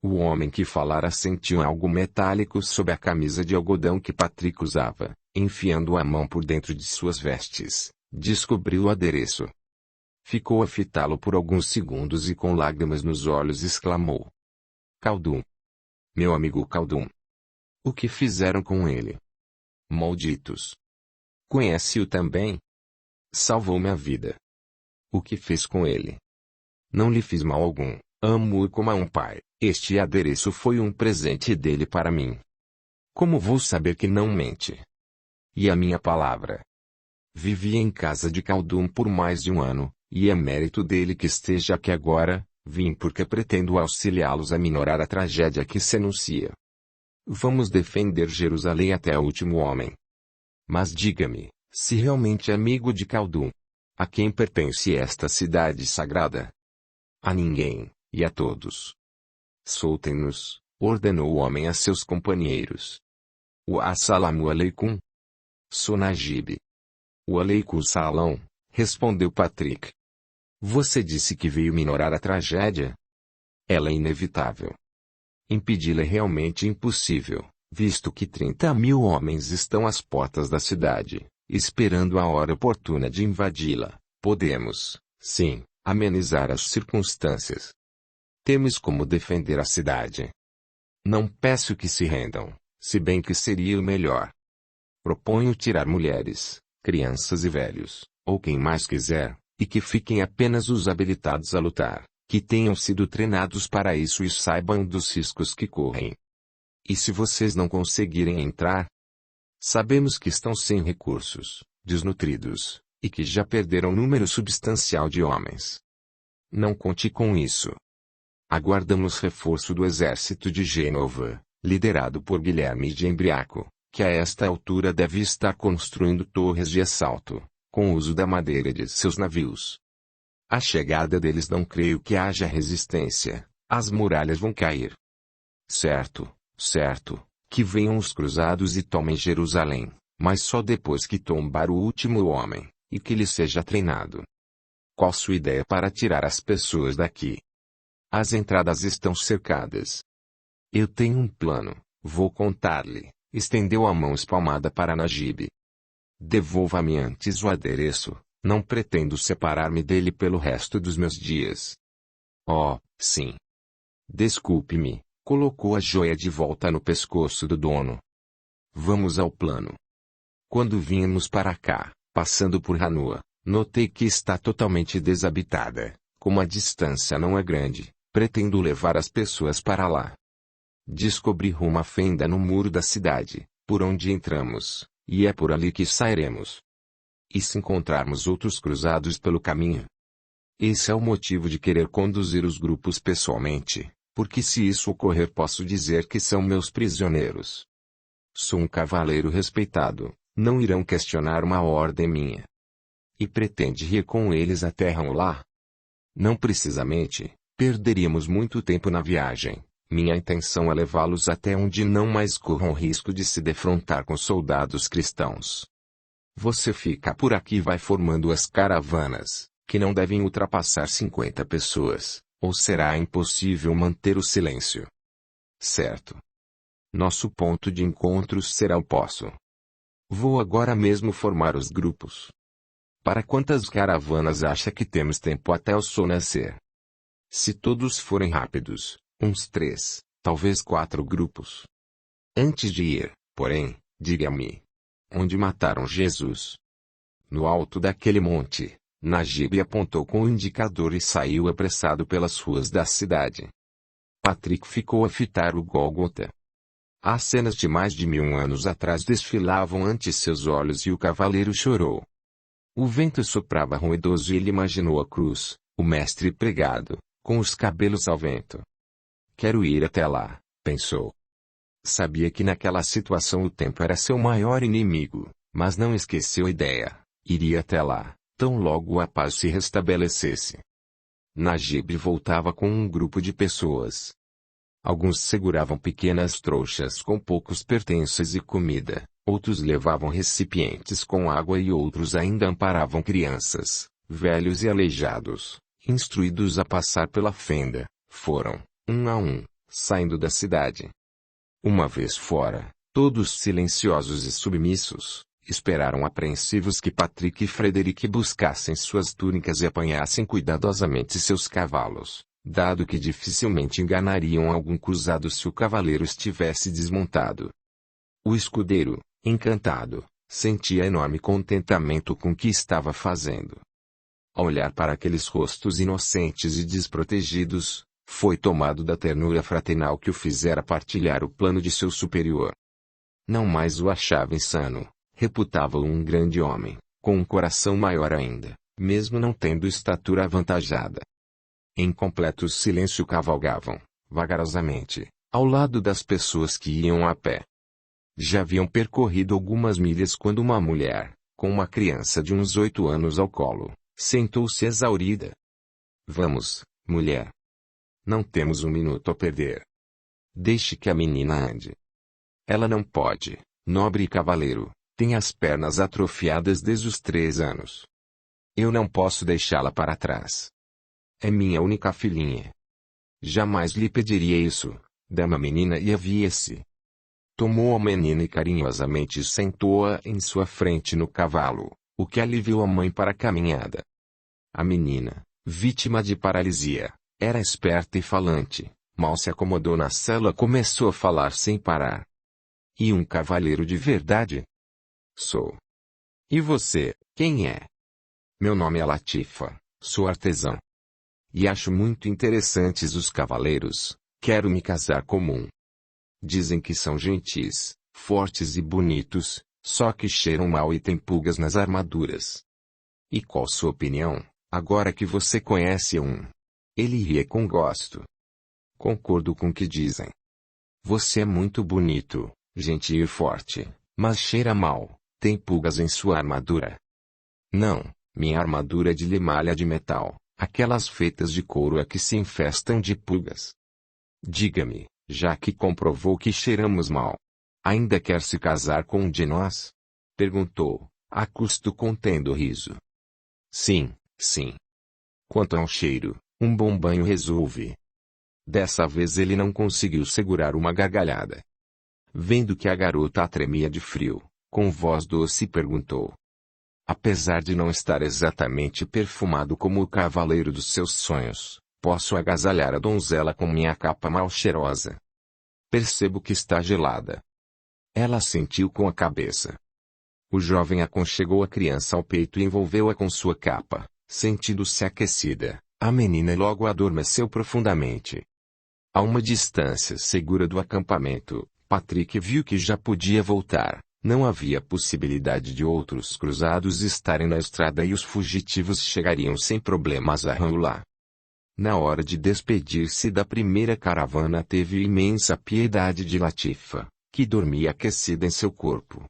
O homem que falara sentiu algo metálico sob a camisa de algodão que Patrick usava, enfiando a mão por dentro de suas vestes, descobriu o adereço. Ficou a fitá-lo por alguns segundos e com lágrimas nos olhos exclamou. Khaldun. Meu amigo Khaldun. O que fizeram com ele? Malditos. Conhece-o também? Salvou-me a vida. O que fez com ele? Não lhe fiz mal algum, amo-o como a um pai. Este adereço foi um presente dele para mim. Como vou saber que não mente? E a minha palavra? Vivi em casa de Khaldun por mais de 1 ano, e é mérito dele que esteja aqui agora. Vim porque pretendo auxiliá-los a minorar a tragédia que se anuncia. Vamos defender Jerusalém até o último homem. Mas diga-me, se realmente é amigo de Khaldun, a quem pertence esta cidade sagrada? A ninguém, e a todos. Soltem-nos, ordenou o homem a seus companheiros. Wa assalamu alaikum. Sou Najib. Wa alaikum salam, respondeu Patrick. Você disse que veio minorar a tragédia? Ela é inevitável. Impedi-la é realmente impossível, visto que 30.000 homens estão às portas da cidade, esperando a hora oportuna de invadi-la. Podemos, Sim, amenizar as circunstâncias. Temos como defender a cidade. Não peço que se rendam, se bem que seria o melhor. Proponho tirar mulheres, crianças e velhos, ou quem mais quiser, e que fiquem apenas os habilitados a lutar, que tenham sido treinados para isso e saibam dos riscos que correm. E se vocês não conseguirem entrar? Sabemos que estão sem recursos, desnutridos, e que já perderam um número substancial de homens. Não conte com isso. Aguardamos reforço do exército de Gênova, liderado por Guilherme de Embriaco, que a esta altura deve estar construindo torres de assalto, com o uso da madeira de seus navios. À chegada deles não creio que haja resistência, as muralhas vão cair. Certo, que venham os cruzados e tomem Jerusalém, mas só depois que tombar o último homem, e que ele seja treinado. Qual sua ideia para tirar as pessoas daqui? As entradas estão cercadas. Eu tenho um plano, vou contar-lhe. Estendeu a mão espalmada para Najib. Devolva-me antes o adereço, não pretendo separar-me dele pelo resto dos meus dias. Oh, sim. Desculpe-me, colocou a joia de volta no pescoço do dono. Vamos ao plano. Quando vínhamos para cá, passando por Hanua, notei que está totalmente desabitada, como a distância não é grande, pretendo levar as pessoas para lá. Descobri uma fenda no muro da cidade, por onde entramos, e é por ali que sairemos. E se encontrarmos outros cruzados pelo caminho? Esse é o motivo de querer conduzir os grupos pessoalmente, porque se isso ocorrer posso dizer que são meus prisioneiros. Sou um cavaleiro respeitado, não irão questionar uma ordem minha. E pretende ir com eles até Ramulá? Não precisamente, perderíamos muito tempo na viagem. Minha intenção é levá-los até onde não mais corram risco de se defrontar com soldados cristãos. Você fica por aqui e vai formando as caravanas, que não devem ultrapassar 50 pessoas, ou será impossível manter o silêncio. Certo. Nosso ponto de encontro será o poço. Vou agora mesmo formar os grupos. Para quantas caravanas acha que temos tempo até o sol nascer? Se todos forem rápidos, uns 3, talvez 4 grupos. Antes de ir, porém, diga-me. Onde mataram Jesus? No alto daquele monte, Najib apontou com o indicador e saiu apressado pelas ruas da cidade. Patrick ficou a fitar o Gólgota. As cenas de mais de 1000 anos atrás desfilavam ante seus olhos e o cavaleiro chorou. O vento soprava ruidoso e ele imaginou a cruz, o mestre pregado, com os cabelos ao vento. Quero ir até lá, pensou. Sabia que naquela situação o tempo era seu maior inimigo, mas não esqueceu a ideia. Iria até lá, tão logo a paz se restabelecesse. Najib voltava com um grupo de pessoas. Alguns seguravam pequenas trouxas com poucos pertences e comida, outros levavam recipientes com água e outros ainda amparavam crianças, velhos e aleijados, instruídos a passar pela fenda. Foram, um a um, saindo da cidade. Uma vez fora, todos silenciosos e submissos, esperaram apreensivos que Patrick e Frederick buscassem suas túnicas e apanhassem cuidadosamente seus cavalos, dado que dificilmente enganariam algum cruzado se o cavaleiro estivesse desmontado. O escudeiro, encantado, sentia enorme contentamento com o que estava fazendo. Ao olhar para aqueles rostos inocentes e desprotegidos, foi tomado da ternura fraternal que o fizera partilhar o plano de seu superior. Não mais o achava insano, reputava-o um grande homem, com um coração maior ainda, mesmo não tendo estatura avantajada. Em completo silêncio cavalgavam, vagarosamente, ao lado das pessoas que iam a pé. Já haviam percorrido algumas milhas quando uma mulher, com uma criança de uns 8 anos ao colo, sentou-se exaurida. Vamos, mulher. Não temos um minuto a perder. Deixe que a menina ande. Ela não pode, nobre cavaleiro, tem as pernas atrofiadas desde os 3 anos. Eu não posso deixá-la para trás. É minha única filhinha. Jamais lhe pediria isso, dama menina, e havia-se. Tomou a menina e carinhosamente sentou-a em sua frente no cavalo, o que aliviou a mãe para a caminhada. A menina, vítima de paralisia, era esperta e falante, mal se acomodou na cela, começou a falar sem parar. E um cavaleiro de verdade? Sou. E você, quem é? Meu nome é Latifa, sou artesão. E acho muito interessantes os cavaleiros, quero me casar com um. Dizem que são gentis, fortes e bonitos, só que cheiram mal e têm pulgas nas armaduras. E qual sua opinião, agora que você conhece um? Ele ria com gosto. Concordo com o que dizem. Você é muito bonito, gentil e forte, mas cheira mal, tem pulgas em sua armadura. Não, minha armadura é de limalha de metal, aquelas feitas de couro é que se infestam de pulgas. Diga-me, já que comprovou que cheiramos mal, ainda quer se casar com um de nós? Perguntou, a custo contendo o riso. Sim, sim. Quanto ao cheiro, um bom banho resolve. Dessa vez ele não conseguiu segurar uma gargalhada. Vendo que a garota tremia de frio, com voz doce perguntou. Apesar de não estar exatamente perfumado como o cavaleiro dos seus sonhos, posso agasalhar a donzela com minha capa mal cheirosa. Percebo que está gelada. Ela assentiu com a cabeça. O jovem aconchegou a criança ao peito e envolveu-a com sua capa, sentindo-se aquecida. A menina logo adormeceu profundamente. A uma distância segura do acampamento, Patrick viu que já podia voltar. Não havia possibilidade de outros cruzados estarem na estrada e os fugitivos chegariam sem problemas a Ranulá. Na hora de despedir-se da primeira caravana teve imensa piedade de Latifa, que dormia aquecida em seu corpo.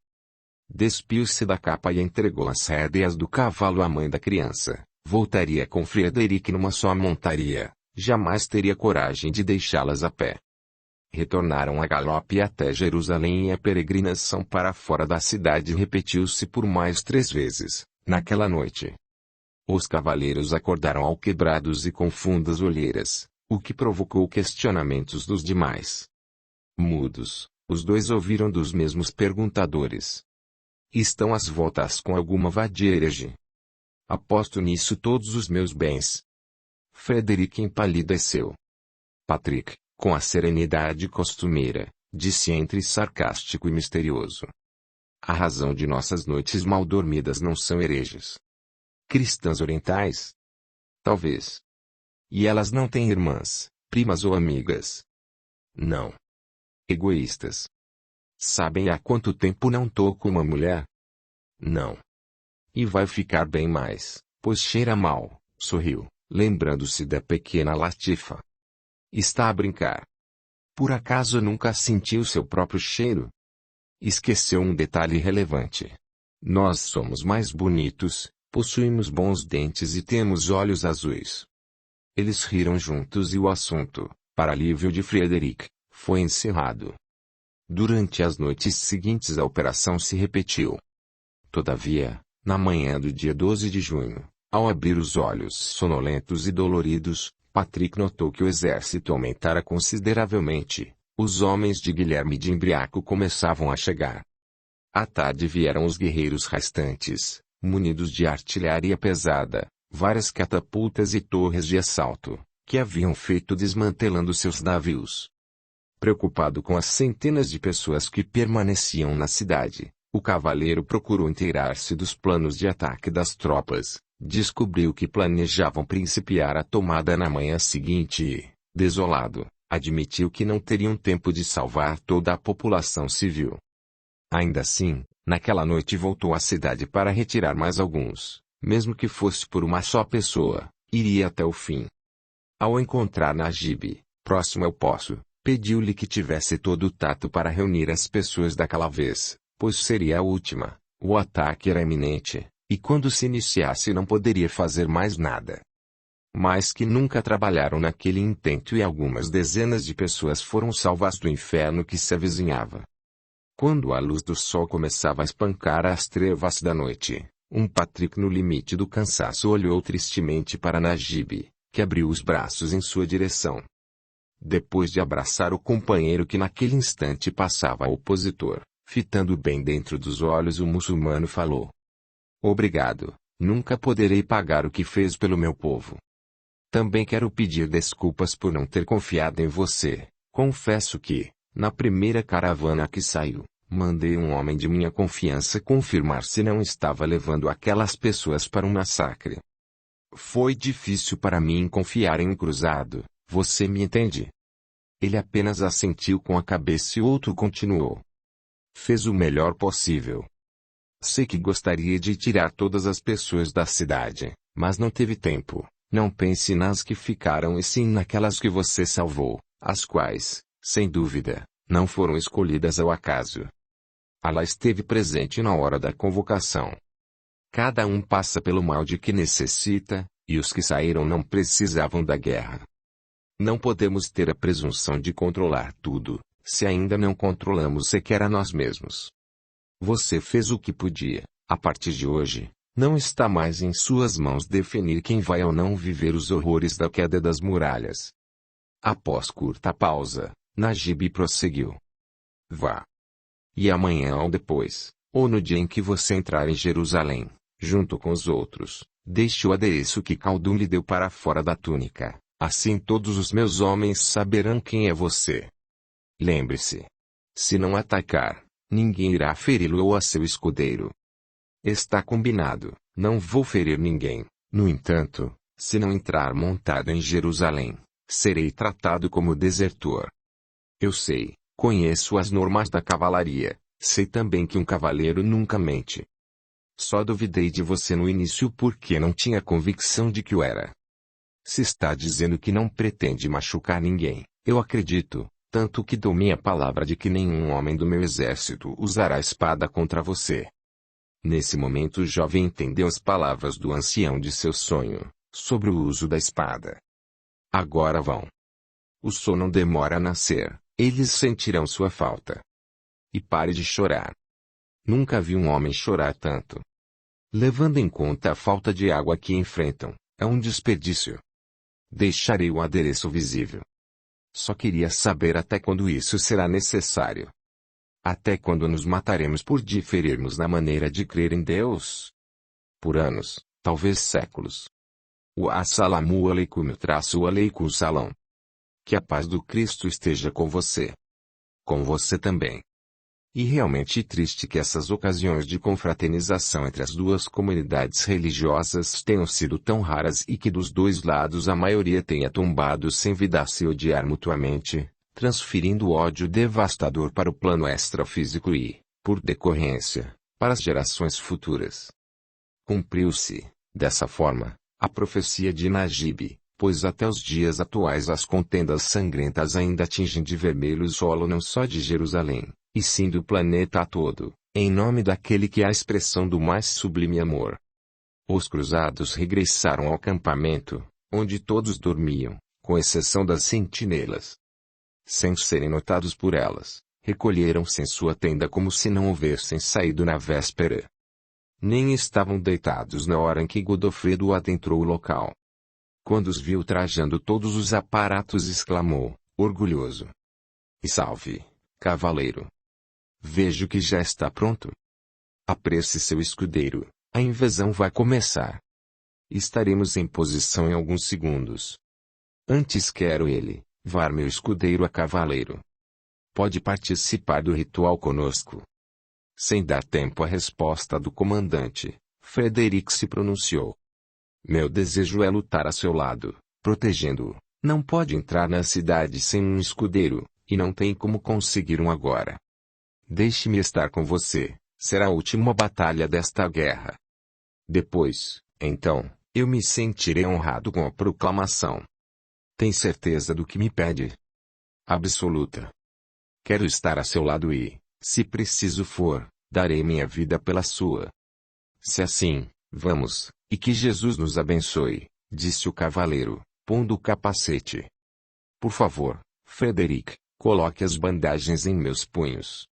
Despiu-se da capa e entregou as rédeas do cavalo à mãe da criança. Voltaria com Frederic numa só montaria, jamais teria coragem de deixá-las a pé. Retornaram a galope até Jerusalém e a peregrinação para fora da cidade repetiu-se por mais 3 vezes, naquela noite. Os cavaleiros acordaram alquebrados e com fundas olheiras, o que provocou questionamentos dos demais. Mudos, os dois ouviram dos mesmos perguntadores. Estão às voltas com alguma vadia herege? Aposto nisso todos os meus bens. Frederic empalideceu. Patrick, com a serenidade costumeira, disse entre sarcástico e misterioso. A razão de nossas noites mal dormidas não são hereges. Cristãs orientais? Talvez. E elas não têm irmãs, primas ou amigas? Não. Egoístas. Sabem há quanto tempo não toco uma mulher? Não. E vai ficar bem mais, pois cheira mal, sorriu, lembrando-se da pequena Latifa. Está a brincar. Por acaso nunca sentiu seu próprio cheiro? Esqueceu um detalhe relevante. Nós somos mais bonitos, possuímos bons dentes e temos olhos azuis. Eles riram juntos e o assunto, para alívio de Frederic, foi encerrado. Durante as noites seguintes a operação se repetiu. Todavia, na manhã do dia 12 de junho, ao abrir os olhos sonolentos e doloridos, Patrick notou que o exército aumentara consideravelmente. Os homens de Guilherme de Embriaco começavam a chegar. À tarde vieram os guerreiros restantes, munidos de artilharia pesada, várias catapultas e torres de assalto, que haviam feito desmantelando seus navios. Preocupado com as centenas de pessoas que permaneciam na cidade, o cavaleiro procurou inteirar-se dos planos de ataque das tropas. Descobriu que planejavam principiar a tomada na manhã seguinte e, desolado, admitiu que não teriam tempo de salvar toda a população civil. Ainda assim, naquela noite voltou à cidade para retirar mais alguns, mesmo que fosse por uma só pessoa, iria até o fim. Ao encontrar Najib, próximo ao poço, pediu-lhe que tivesse todo o tato para reunir as pessoas daquela vez, pois seria a última, o ataque era iminente. E quando se iniciasse não poderia fazer mais nada. Mais que nunca trabalharam naquele intento e algumas dezenas de pessoas foram salvas do inferno que se avizinhava. Quando a luz do sol começava a espancar as trevas da noite, Patrick no limite do cansaço olhou tristemente para Najib, que abriu os braços em sua direção. Depois de abraçar o companheiro que naquele instante passava ao opositor, fitando bem dentro dos olhos o muçulmano falou. Obrigado, nunca poderei pagar o que fez pelo meu povo. Também quero pedir desculpas por não ter confiado em você. Confesso que, na primeira caravana que saiu, mandei um homem de minha confiança confirmar se não estava levando aquelas pessoas para um massacre. Foi difícil para mim confiar em um cruzado, você me entende? Ele apenas assentiu com a cabeça e outro continuou. Fez o melhor possível. Sei que gostaria de tirar todas as pessoas da cidade, mas não teve tempo. Não pense nas que ficaram e sim naquelas que você salvou, as quais, sem dúvida, não foram escolhidas ao acaso. Allah esteve presente na hora da convocação. Cada um passa pelo mal de que necessita, e os que saíram não precisavam da guerra. Não podemos ter a presunção de controlar tudo, se ainda não controlamos sequer a nós mesmos. Você fez o que podia. A partir de hoje, não está mais em suas mãos definir quem vai ou não viver os horrores da queda das muralhas. Após curta pausa, Najib prosseguiu. Vá. E amanhã ou depois, ou no dia em que você entrar em Jerusalém, junto com os outros, deixe o adereço que Khaldun lhe deu para fora da túnica, assim todos os meus homens saberão quem é você. Lembre-se. Se não atacar, ninguém irá feri-lo ou a seu escudeiro. Está combinado, não vou ferir ninguém. No entanto, se não entrar montado em Jerusalém, serei tratado como desertor. Eu sei, conheço as normas da cavalaria, sei também que um cavaleiro nunca mente. Só duvidei de você no início porque não tinha convicção de que o era. Se está dizendo que não pretende machucar ninguém, eu acredito, tanto que dou minha palavra de que nenhum homem do meu exército usará espada contra você. Nesse momento o jovem entendeu as palavras do ancião de seu sonho, sobre o uso da espada. Agora vão. O sol não demora a nascer, eles sentirão sua falta. E pare de chorar. Nunca vi um homem chorar tanto. Levando em conta a falta de água que enfrentam, é um desperdício. Deixarei o adereço visível. Só queria saber até quando isso será necessário. Até quando nos mataremos por diferirmos na maneira de crer em Deus? Por anos, talvez séculos. Assalamu alaikum salam. Que a paz do Cristo esteja com você. Com você também. E realmente triste que essas ocasiões de confraternização entre as duas comunidades religiosas tenham sido tão raras e que dos dois lados a maioria tenha tombado sem vida a se odiar mutuamente, transferindo o ódio devastador para o plano extrafísico e, por decorrência, para as gerações futuras. Cumpriu-se, dessa forma, a profecia de Najib, pois até os dias atuais as contendas sangrentas ainda atingem de vermelho o solo não só de Jerusalém, e sim do planeta todo, em nome daquele que é a expressão do mais sublime amor. Os cruzados regressaram ao acampamento, onde todos dormiam, com exceção das sentinelas. Sem serem notados por elas, recolheram-se em sua tenda como se não houvessem saído na véspera. Nem estavam deitados na hora em que Godofredo adentrou o local. Quando os viu trajando todos os aparatos exclamou, orgulhoso. E salve, cavaleiro! Vejo que já está pronto. Apresse seu escudeiro, a invasão vai começar. Estaremos em posição em alguns segundos. Antes quero ele, var meu escudeiro a cavaleiro. Pode participar do ritual conosco. Sem dar tempo à resposta do comandante, Frederic se pronunciou. Meu desejo é lutar a seu lado, protegendo-o. Não pode entrar na cidade sem um escudeiro, e não tem como conseguir um agora. Deixe-me estar com você, será a última batalha desta guerra. Depois, então, eu me sentirei honrado com a proclamação. Tem certeza do que me pede? Absoluta. Quero estar a seu lado e, se preciso for, darei minha vida pela sua. Se assim, vamos, e que Jesus nos abençoe, disse o cavaleiro, pondo o capacete. Por favor, Frederic, coloque as bandagens em meus punhos.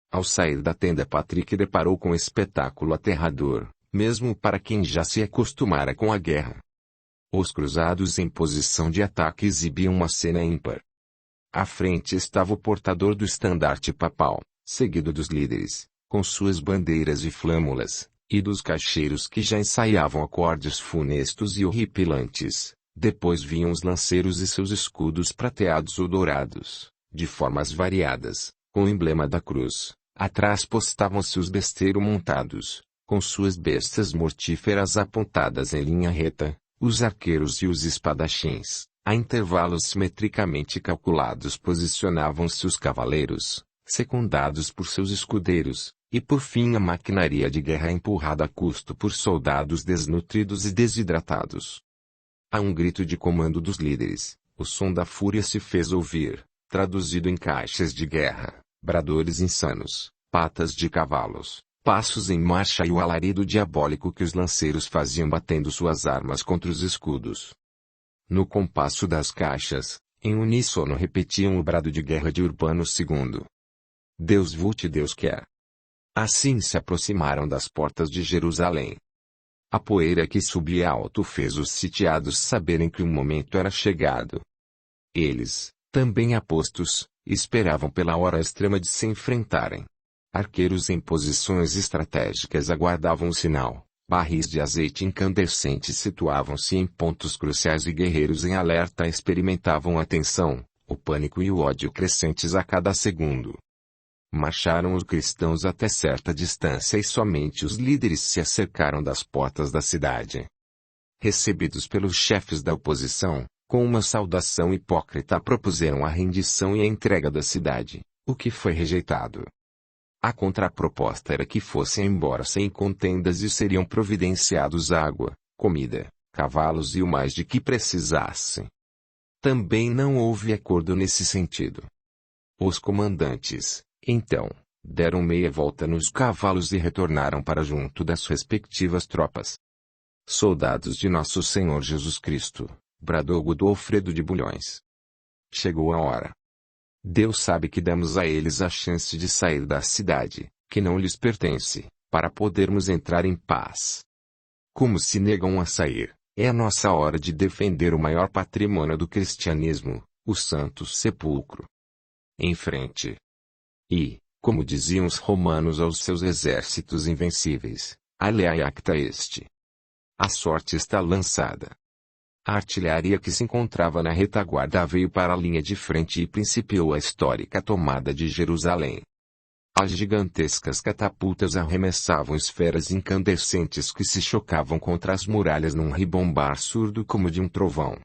Ao sair da tenda Patrick deparou com um espetáculo aterrador, mesmo para quem já se acostumara com a guerra. Os cruzados em posição de ataque exibiam uma cena ímpar. À frente estava o portador do estandarte papal, seguido dos líderes, com suas bandeiras e flâmulas, e dos caixeiros que já ensaiavam acordes funestos e horripilantes. Depois vinham os lanceiros e seus escudos prateados ou dourados, de formas variadas, com o emblema da cruz. Atrás postavam-se os besteiros montados, com suas bestas mortíferas apontadas em linha reta, os arqueiros e os espadachins. A intervalos simetricamente calculados posicionavam-se os cavaleiros, secundados por seus escudeiros, e por fim a maquinaria de guerra empurrada a custo por soldados desnutridos e desidratados. A um grito de comando dos líderes, o som da fúria se fez ouvir, traduzido em caixas de guerra, bradores insanos, patas de cavalos, passos em marcha e o alarido diabólico que os lanceiros faziam batendo suas armas contra os escudos. No compasso das caixas, em uníssono repetiam o brado de guerra de Urbano II. Deus vult Deus quer. Assim se aproximaram das portas de Jerusalém. A poeira que subia alto fez os sitiados saberem que o momento era chegado. Eles, também apostos, esperavam pela hora extrema de se enfrentarem. Arqueiros em posições estratégicas aguardavam o sinal, barris de azeite incandescente situavam-se em pontos cruciais e guerreiros em alerta experimentavam a tensão, o pânico e o ódio crescentes a cada segundo. Marcharam os cristãos até certa distância e somente os líderes se acercaram das portas da cidade. Recebidos pelos chefes da oposição, com uma saudação hipócrita propuseram a rendição e a entrega da cidade, o que foi rejeitado. A contraproposta era que fossem embora sem contendas e seriam providenciados água, comida, cavalos e o mais de que precisassem. Também não houve acordo nesse sentido. Os comandantes, então, deram meia volta nos cavalos e retornaram para junto das respectivas tropas. Soldados de Nosso Senhor Jesus Cristo, bradou Godofredo de Bulhões. Chegou a hora. Deus sabe que damos a eles a chance de sair da cidade, que não lhes pertence, para podermos entrar em paz. Como se negam a sair, é a nossa hora de defender o maior patrimônio do cristianismo, o Santo Sepulcro. Em frente. E, como diziam os romanos aos seus exércitos invencíveis, alea acta est. A sorte está lançada. A artilharia que se encontrava na retaguarda veio para a linha de frente e principiou a histórica tomada de Jerusalém. As gigantescas catapultas arremessavam esferas incandescentes que se chocavam contra as muralhas num ribombar surdo como de um trovão.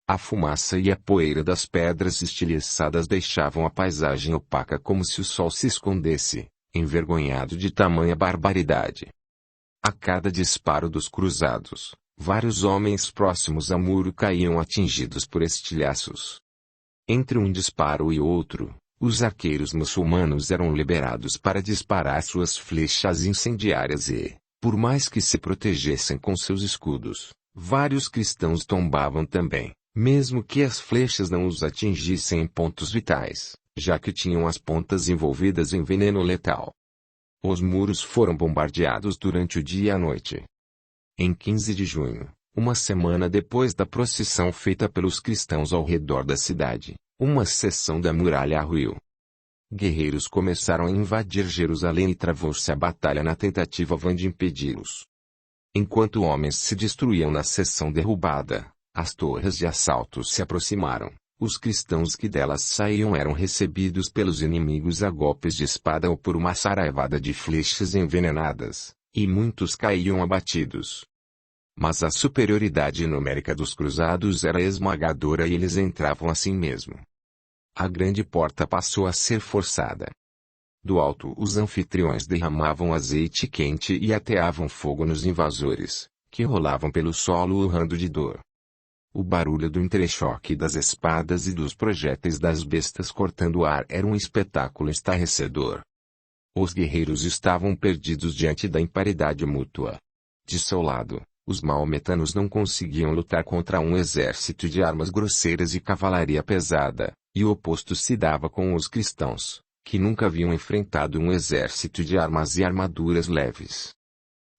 A fumaça e a poeira das pedras estilhaçadas deixavam a paisagem opaca como se o sol se escondesse, envergonhado de tamanha barbaridade. A cada disparo dos cruzados, vários homens próximos ao muro caíam atingidos por estilhaços. Entre um disparo e outro, os arqueiros muçulmanos eram liberados para disparar suas flechas incendiárias e, por mais que se protegessem com seus escudos, vários cristãos tombavam também, mesmo que as flechas não os atingissem em pontos vitais, já que tinham as pontas envolvidas em veneno letal. Os muros foram bombardeados durante o dia e a noite. Em 15 de junho, uma semana depois da procissão feita pelos cristãos ao redor da cidade, uma seção da muralha ruiu. Guerreiros começaram a invadir Jerusalém e travou-se a batalha na tentativa vã de impedi-los. Enquanto homens se destruíam na seção derrubada, as torres de assalto se aproximaram. Os cristãos que delas saíam eram recebidos pelos inimigos a golpes de espada ou por uma saraivada de flechas envenenadas, e muitos caíam abatidos. Mas a superioridade numérica dos cruzados era esmagadora e eles entravam assim mesmo. A grande porta passou a ser forçada. Do alto os anfitriões derramavam azeite quente e ateavam fogo nos invasores, que rolavam pelo solo urrando de dor. O barulho do entrechoque das espadas e dos projéteis das bestas cortando o ar era um espetáculo estarrecedor. Os guerreiros estavam perdidos diante da imparidade mútua. De seu lado, os maometanos não conseguiam lutar contra um exército de armas grosseiras e cavalaria pesada, e o oposto se dava com os cristãos, que nunca haviam enfrentado um exército de armas e armaduras leves.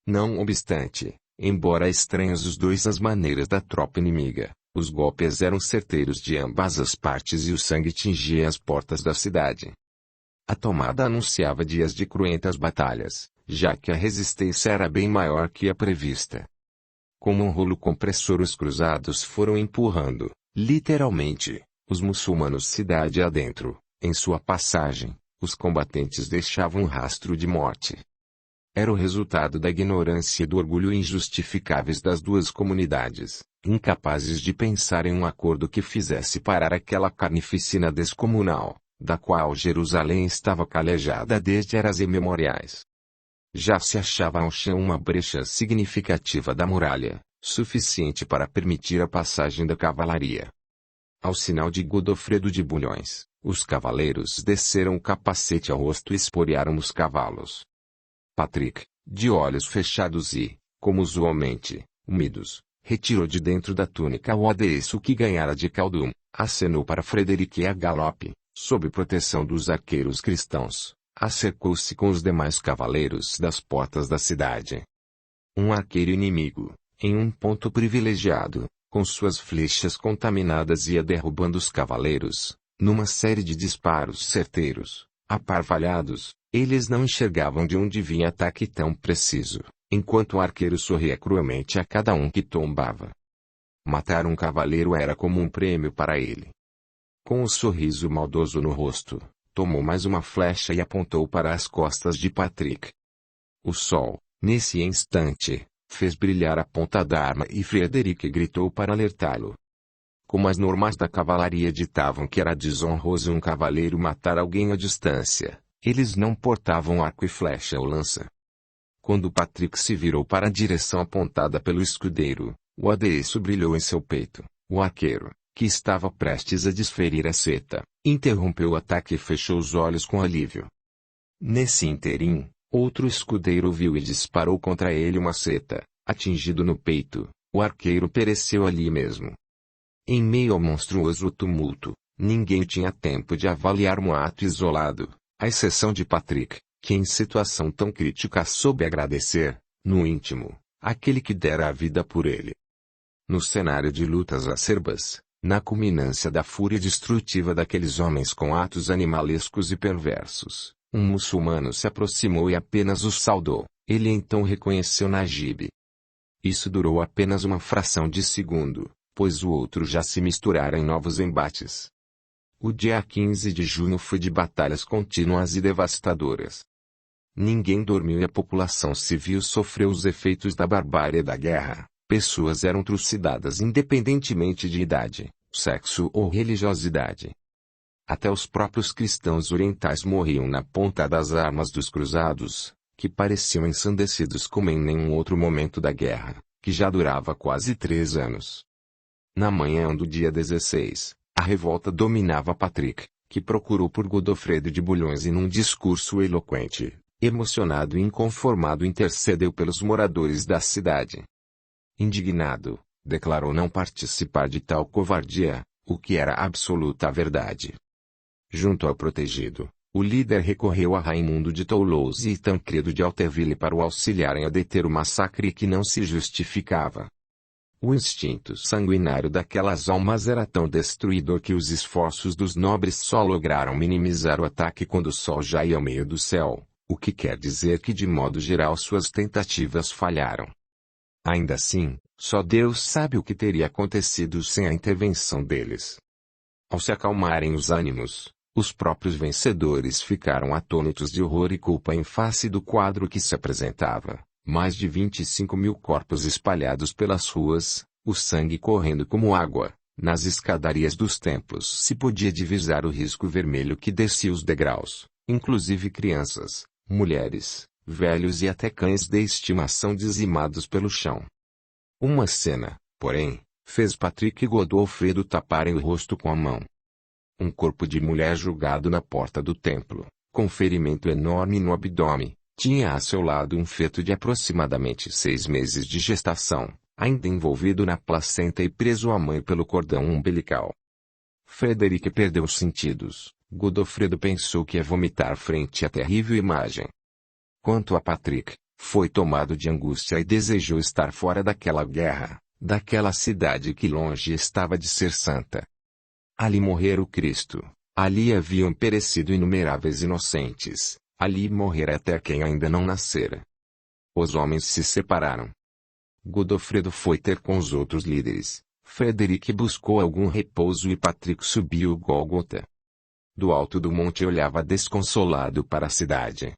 Não obstante, embora estranhos os dois as maneiras da tropa inimiga, os golpes eram certeiros de ambas as partes e o sangue tingia as portas da cidade. A tomada anunciava dias de cruentas batalhas, já que a resistência era bem maior que a prevista. Como um rolo compressor, os cruzados foram empurrando, literalmente, os muçulmanos cidade adentro. Em sua passagem, os combatentes deixavam um rastro de morte. Era o resultado da ignorância e do orgulho injustificáveis das duas comunidades, incapazes de pensar em um acordo que fizesse parar aquela carnificina descomunal, da qual Jerusalém estava calejada desde eras imemoriais. Já se achava ao chão uma brecha significativa da muralha, suficiente para permitir a passagem da cavalaria. Ao sinal de Godofredo de Bulhões, os cavaleiros desceram o capacete ao rosto e esporearam os cavalos. Patrick, de olhos fechados e, como usualmente, úmidos, retirou de dentro da túnica o adereço que ganhara de Caldum, acenou para Frederic a galope, sob proteção dos arqueiros cristãos, acercou-se com os demais cavaleiros das portas da cidade. Um arqueiro inimigo, em um ponto privilegiado, com suas flechas contaminadas ia derrubando os cavaleiros, numa série de disparos certeiros, aparvalhados. Eles não enxergavam de onde vinha ataque tão preciso, enquanto o arqueiro sorria cruelmente a cada um que tombava. Matar um cavaleiro era como um prêmio para ele. Com o sorriso maldoso no rosto, tomou mais uma flecha e apontou para as costas de Patrick. O sol, nesse instante, fez brilhar a ponta da arma e Frederic gritou para alertá-lo. Como as normas da cavalaria ditavam que era desonroso um cavaleiro matar alguém à distância, eles não portavam arco e flecha ou lança. Quando Patrick se virou para a direção apontada pelo escudeiro, o adereço brilhou em seu peito. O arqueiro, que estava prestes a desferir a seta, interrompeu o ataque e fechou os olhos com alívio. Nesse interim, outro escudeiro viu e disparou contra ele uma seta. Atingido no peito, o arqueiro pereceu ali mesmo. Em meio ao monstruoso tumulto, ninguém tinha tempo de avaliar um ato isolado, à exceção de Patrick, que em situação tão crítica soube agradecer, no íntimo, aquele que dera a vida por ele. No cenário de lutas acerbas, na culminância da fúria destrutiva daqueles homens com atos animalescos e perversos, um muçulmano se aproximou e apenas os saudou. Ele então reconheceu Najib. Isso durou apenas uma fração de segundo, pois o outro já se misturara em novos embates. O dia 15 de junho foi de batalhas contínuas e devastadoras. Ninguém dormiu e a população civil sofreu os efeitos da barbárie da guerra. Pessoas eram trucidadas independentemente de idade, sexo ou religiosidade. Até os próprios cristãos orientais morriam na ponta das armas dos cruzados, que pareciam ensandecidos como em nenhum outro momento da guerra, que já durava quase 3 anos. Na manhã do dia 16, a revolta dominava Patrick, que procurou por Godofredo de Bulhões e num discurso eloquente, emocionado e inconformado intercedeu pelos moradores da cidade. Indignado, declarou não participar de tal covardia, o que era absoluta verdade. Junto ao protegido, o líder recorreu a Raimundo de Toulouse e Tancredo de Alteville para o auxiliarem a deter o massacre que não se justificava. O instinto sanguinário daquelas almas era tão destruidor que os esforços dos nobres só lograram minimizar o ataque quando o sol já ia ao meio do céu, o que quer dizer que de modo geral suas tentativas falharam. Ainda assim, só Deus sabe o que teria acontecido sem a intervenção deles. Ao se acalmarem os ânimos, os próprios vencedores ficaram atônitos de horror e culpa em face do quadro que se apresentava. Mais de 25.000 corpos espalhados pelas ruas, o sangue correndo como água. Nas escadarias dos templos se podia divisar o risco vermelho que descia os degraus, inclusive crianças, mulheres, velhos e até cães de estimação dizimados pelo chão. Uma cena, porém, fez Patrick e Godofredo taparem o rosto com a mão. Um corpo de mulher julgado na porta do templo, com ferimento enorme no abdômen, tinha a seu lado um feto de aproximadamente 6 meses de gestação, ainda envolvido na placenta e preso à mãe pelo cordão umbilical. Frederic perdeu os sentidos. Godofredo pensou que ia vomitar frente à terrível imagem. Quanto a Patrick, foi tomado de angústia e desejou estar fora daquela guerra, daquela cidade que longe estava de ser santa. Ali morrera o Cristo, ali haviam perecido inumeráveis inocentes, Ali morrera até quem ainda não nascera. Os homens se separaram. Godofredo foi ter com os outros líderes. Frederic buscou algum repouso e Patrick subiu o Gólgota. Do alto do monte olhava desconsolado para a cidade.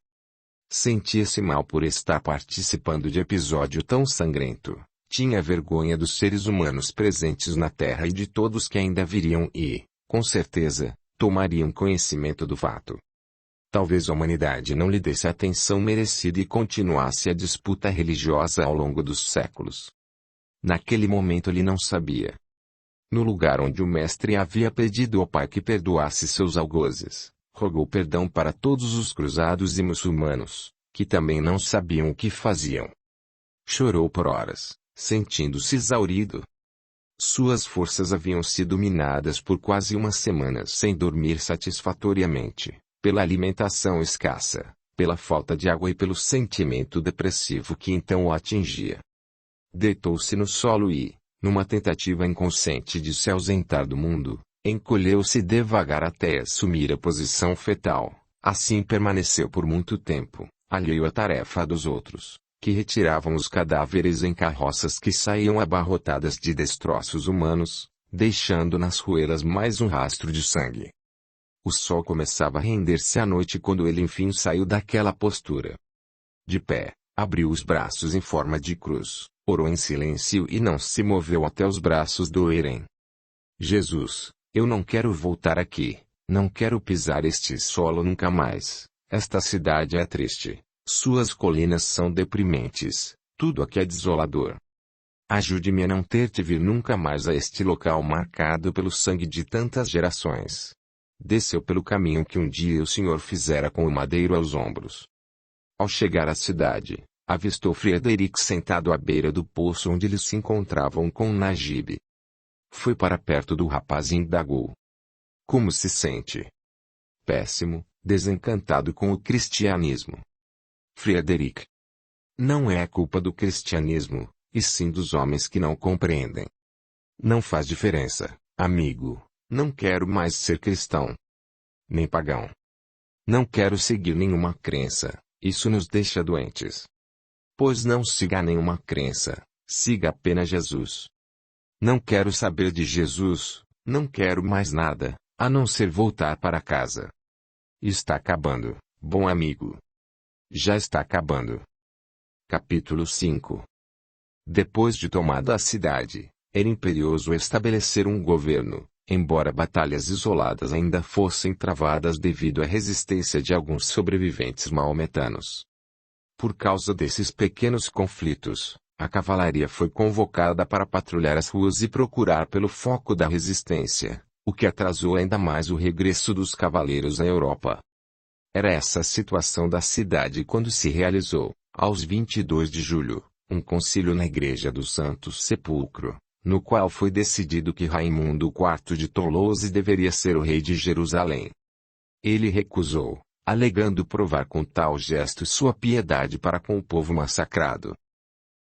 Sentia-se mal por estar participando de episódio tão sangrento. Tinha vergonha dos seres humanos presentes na terra e de todos que ainda viriam e, com certeza, tomariam conhecimento do fato. Talvez a humanidade não lhe desse a atenção merecida e continuasse a disputa religiosa ao longo dos séculos. Naquele momento ele não sabia. No lugar onde o mestre havia pedido ao Pai que perdoasse seus algozes, rogou perdão para todos os cruzados e muçulmanos, que também não sabiam o que faziam. Chorou por horas, sentindo-se exaurido. Suas forças haviam sido minadas por quase uma semana sem dormir satisfatoriamente, pela alimentação escassa, pela falta de água e pelo sentimento depressivo que então o atingia. Deitou-se no solo e, numa tentativa inconsciente de se ausentar do mundo, encolheu-se devagar até assumir a posição fetal. Assim permaneceu por muito tempo, alheio à tarefa dos outros, que retiravam os cadáveres em carroças que saíam abarrotadas de destroços humanos, deixando nas ruelas mais um rastro de sangue. O sol começava a render-se à noite quando ele enfim saiu daquela postura. De pé, abriu os braços em forma de cruz, orou em silêncio e não se moveu até os braços doerem. Jesus, eu não quero voltar aqui, não quero pisar este solo nunca mais. Esta cidade é triste, suas colinas são deprimentes, tudo aqui é desolador. Ajude-me a não ter de vir nunca mais a este local marcado pelo sangue de tantas gerações. Desceu pelo caminho que um dia o Senhor fizera com o madeiro aos ombros. Ao chegar à cidade, avistou Frederic sentado à beira do poço onde eles se encontravam com Najib. Foi para perto do rapaz e indagou. Como se sente? Péssimo, desencantado com o cristianismo. Frederic. Não é a culpa do cristianismo, e sim dos homens que não compreendem. Não faz diferença, amigo, não quero mais ser cristão. Nem pagão. Não quero seguir nenhuma crença, isso nos deixa doentes. Pois não siga nenhuma crença, siga apenas Jesus. Não quero saber de Jesus, não quero mais nada, a não ser voltar para casa. Está acabando, bom amigo. Já está acabando. Capítulo 5. Depois de tomada a cidade, era imperioso estabelecer um governo, embora batalhas isoladas ainda fossem travadas devido à resistência de alguns sobreviventes maometanos. Por causa desses pequenos conflitos, a cavalaria foi convocada para patrulhar as ruas e procurar pelo foco da resistência, o que atrasou ainda mais o regresso dos cavaleiros à Europa. Era essa a situação da cidade quando se realizou, aos 22 de julho, um concílio na Igreja do Santo Sepulcro, no qual foi decidido que Raimundo IV de Toulouse deveria ser o rei de Jerusalém. Ele recusou, alegando provar com tal gesto sua piedade para com o povo massacrado.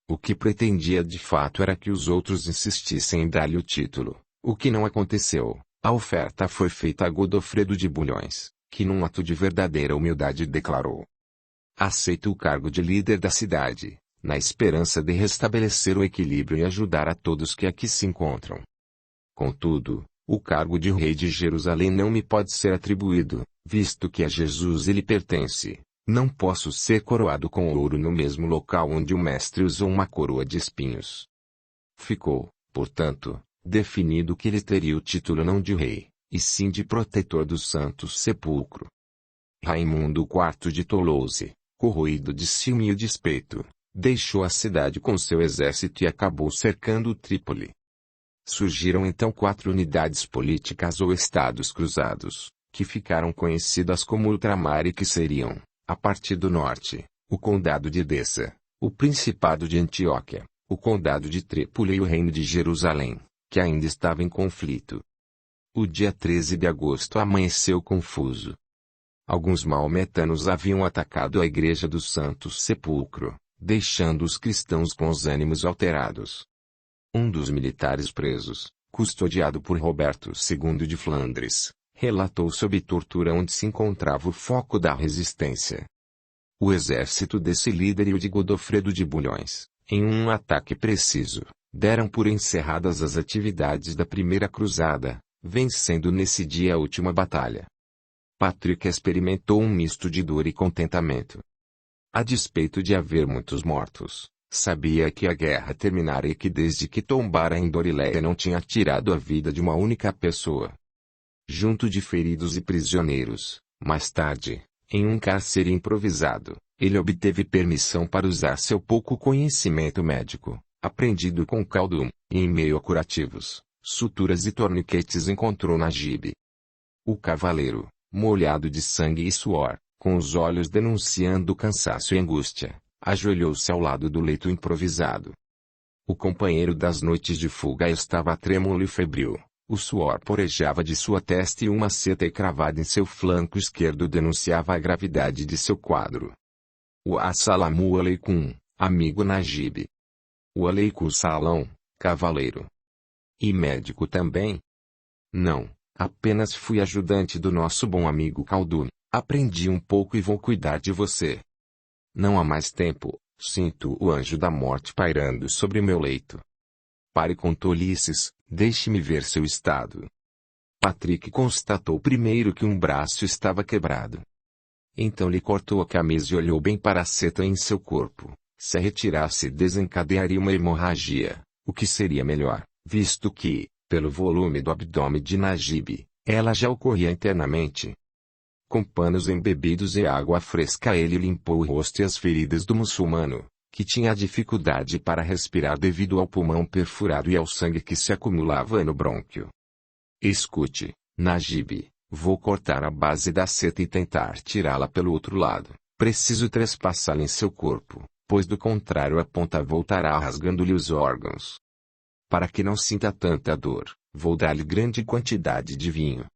O que pretendia de fato era que os outros insistissem em dar-lhe o título, o que não aconteceu. A oferta foi feita a Godofredo de Bulhões, que num ato de verdadeira humildade declarou: aceito o cargo de líder da cidade, na esperança de restabelecer o equilíbrio e ajudar a todos que aqui se encontram. Contudo, o cargo de rei de Jerusalém não me pode ser atribuído, visto que a Jesus ele pertence. Não posso ser coroado com ouro no mesmo local onde o mestre usou uma coroa de espinhos. Ficou, portanto, definido que ele teria o título não de rei, e sim de protetor do Santo Sepulcro. Raimundo IV de Toulouse, corroído de ciúme e despeito, deixou a cidade com seu exército e acabou cercando Trípoli. Surgiram então 4 unidades políticas ou estados cruzados, que ficaram conhecidas como ultramar e que seriam, a partir do norte, o Condado de Edessa, o Principado de Antioquia, o Condado de Trípoli e o Reino de Jerusalém, que ainda estava em conflito. O dia 13 de agosto amanheceu confuso. Alguns maometanos haviam atacado a Igreja do Santo Sepulcro, deixando os cristãos com os ânimos alterados. Um dos militares presos, custodiado por Roberto II de Flandres, relatou sob tortura onde se encontrava o foco da resistência. O exército desse líder e o de Godofredo de Bulhões, em um ataque preciso, deram por encerradas as atividades da primeira cruzada, vencendo nesse dia a última batalha. Patrick experimentou um misto de dor e contentamento. A despeito de haver muitos mortos, sabia que a guerra terminara e que desde que tombara em Dorileia não tinha tirado a vida de uma única pessoa. Junto de feridos e prisioneiros, mais tarde, em um cárcere improvisado, ele obteve permissão para usar seu pouco conhecimento médico, aprendido com Khaldun, e em meio a curativos, suturas e torniquetes encontrou Najib. O cavaleiro, molhado de sangue e suor, com os olhos denunciando cansaço e angústia, ajoelhou-se ao lado do leito improvisado. O companheiro das noites de fuga estava trêmulo e febril, o suor porejava de sua testa e uma seta cravada em seu flanco esquerdo denunciava a gravidade de seu quadro. O Assalamu Aleikum, amigo Najib. O Aleikum Salam, cavaleiro. E médico também? Não, apenas fui ajudante do nosso bom amigo Khaldun, aprendi um pouco e vou cuidar de você. Não há mais tempo, sinto o anjo da morte pairando sobre meu leito. Pare com tolices, deixe-me ver seu estado. Patrick constatou primeiro que um braço estava quebrado. Então lhe cortou a camisa e olhou bem para a seta em seu corpo. Se a retirasse desencadearia uma hemorragia, o que seria melhor, visto que, pelo volume do abdômen de Najib, ela já ocorria internamente. Com panos embebidos e água fresca ele limpou o rosto e as feridas do muçulmano, que tinha dificuldade para respirar devido ao pulmão perfurado e ao sangue que se acumulava no brônquio. Escute, Najib, vou cortar a base da seta e tentar tirá-la pelo outro lado. Preciso trespassá-la em seu corpo, pois do contrário a ponta voltará rasgando-lhe os órgãos. Para que não sinta tanta dor, vou dar-lhe grande quantidade de vinho.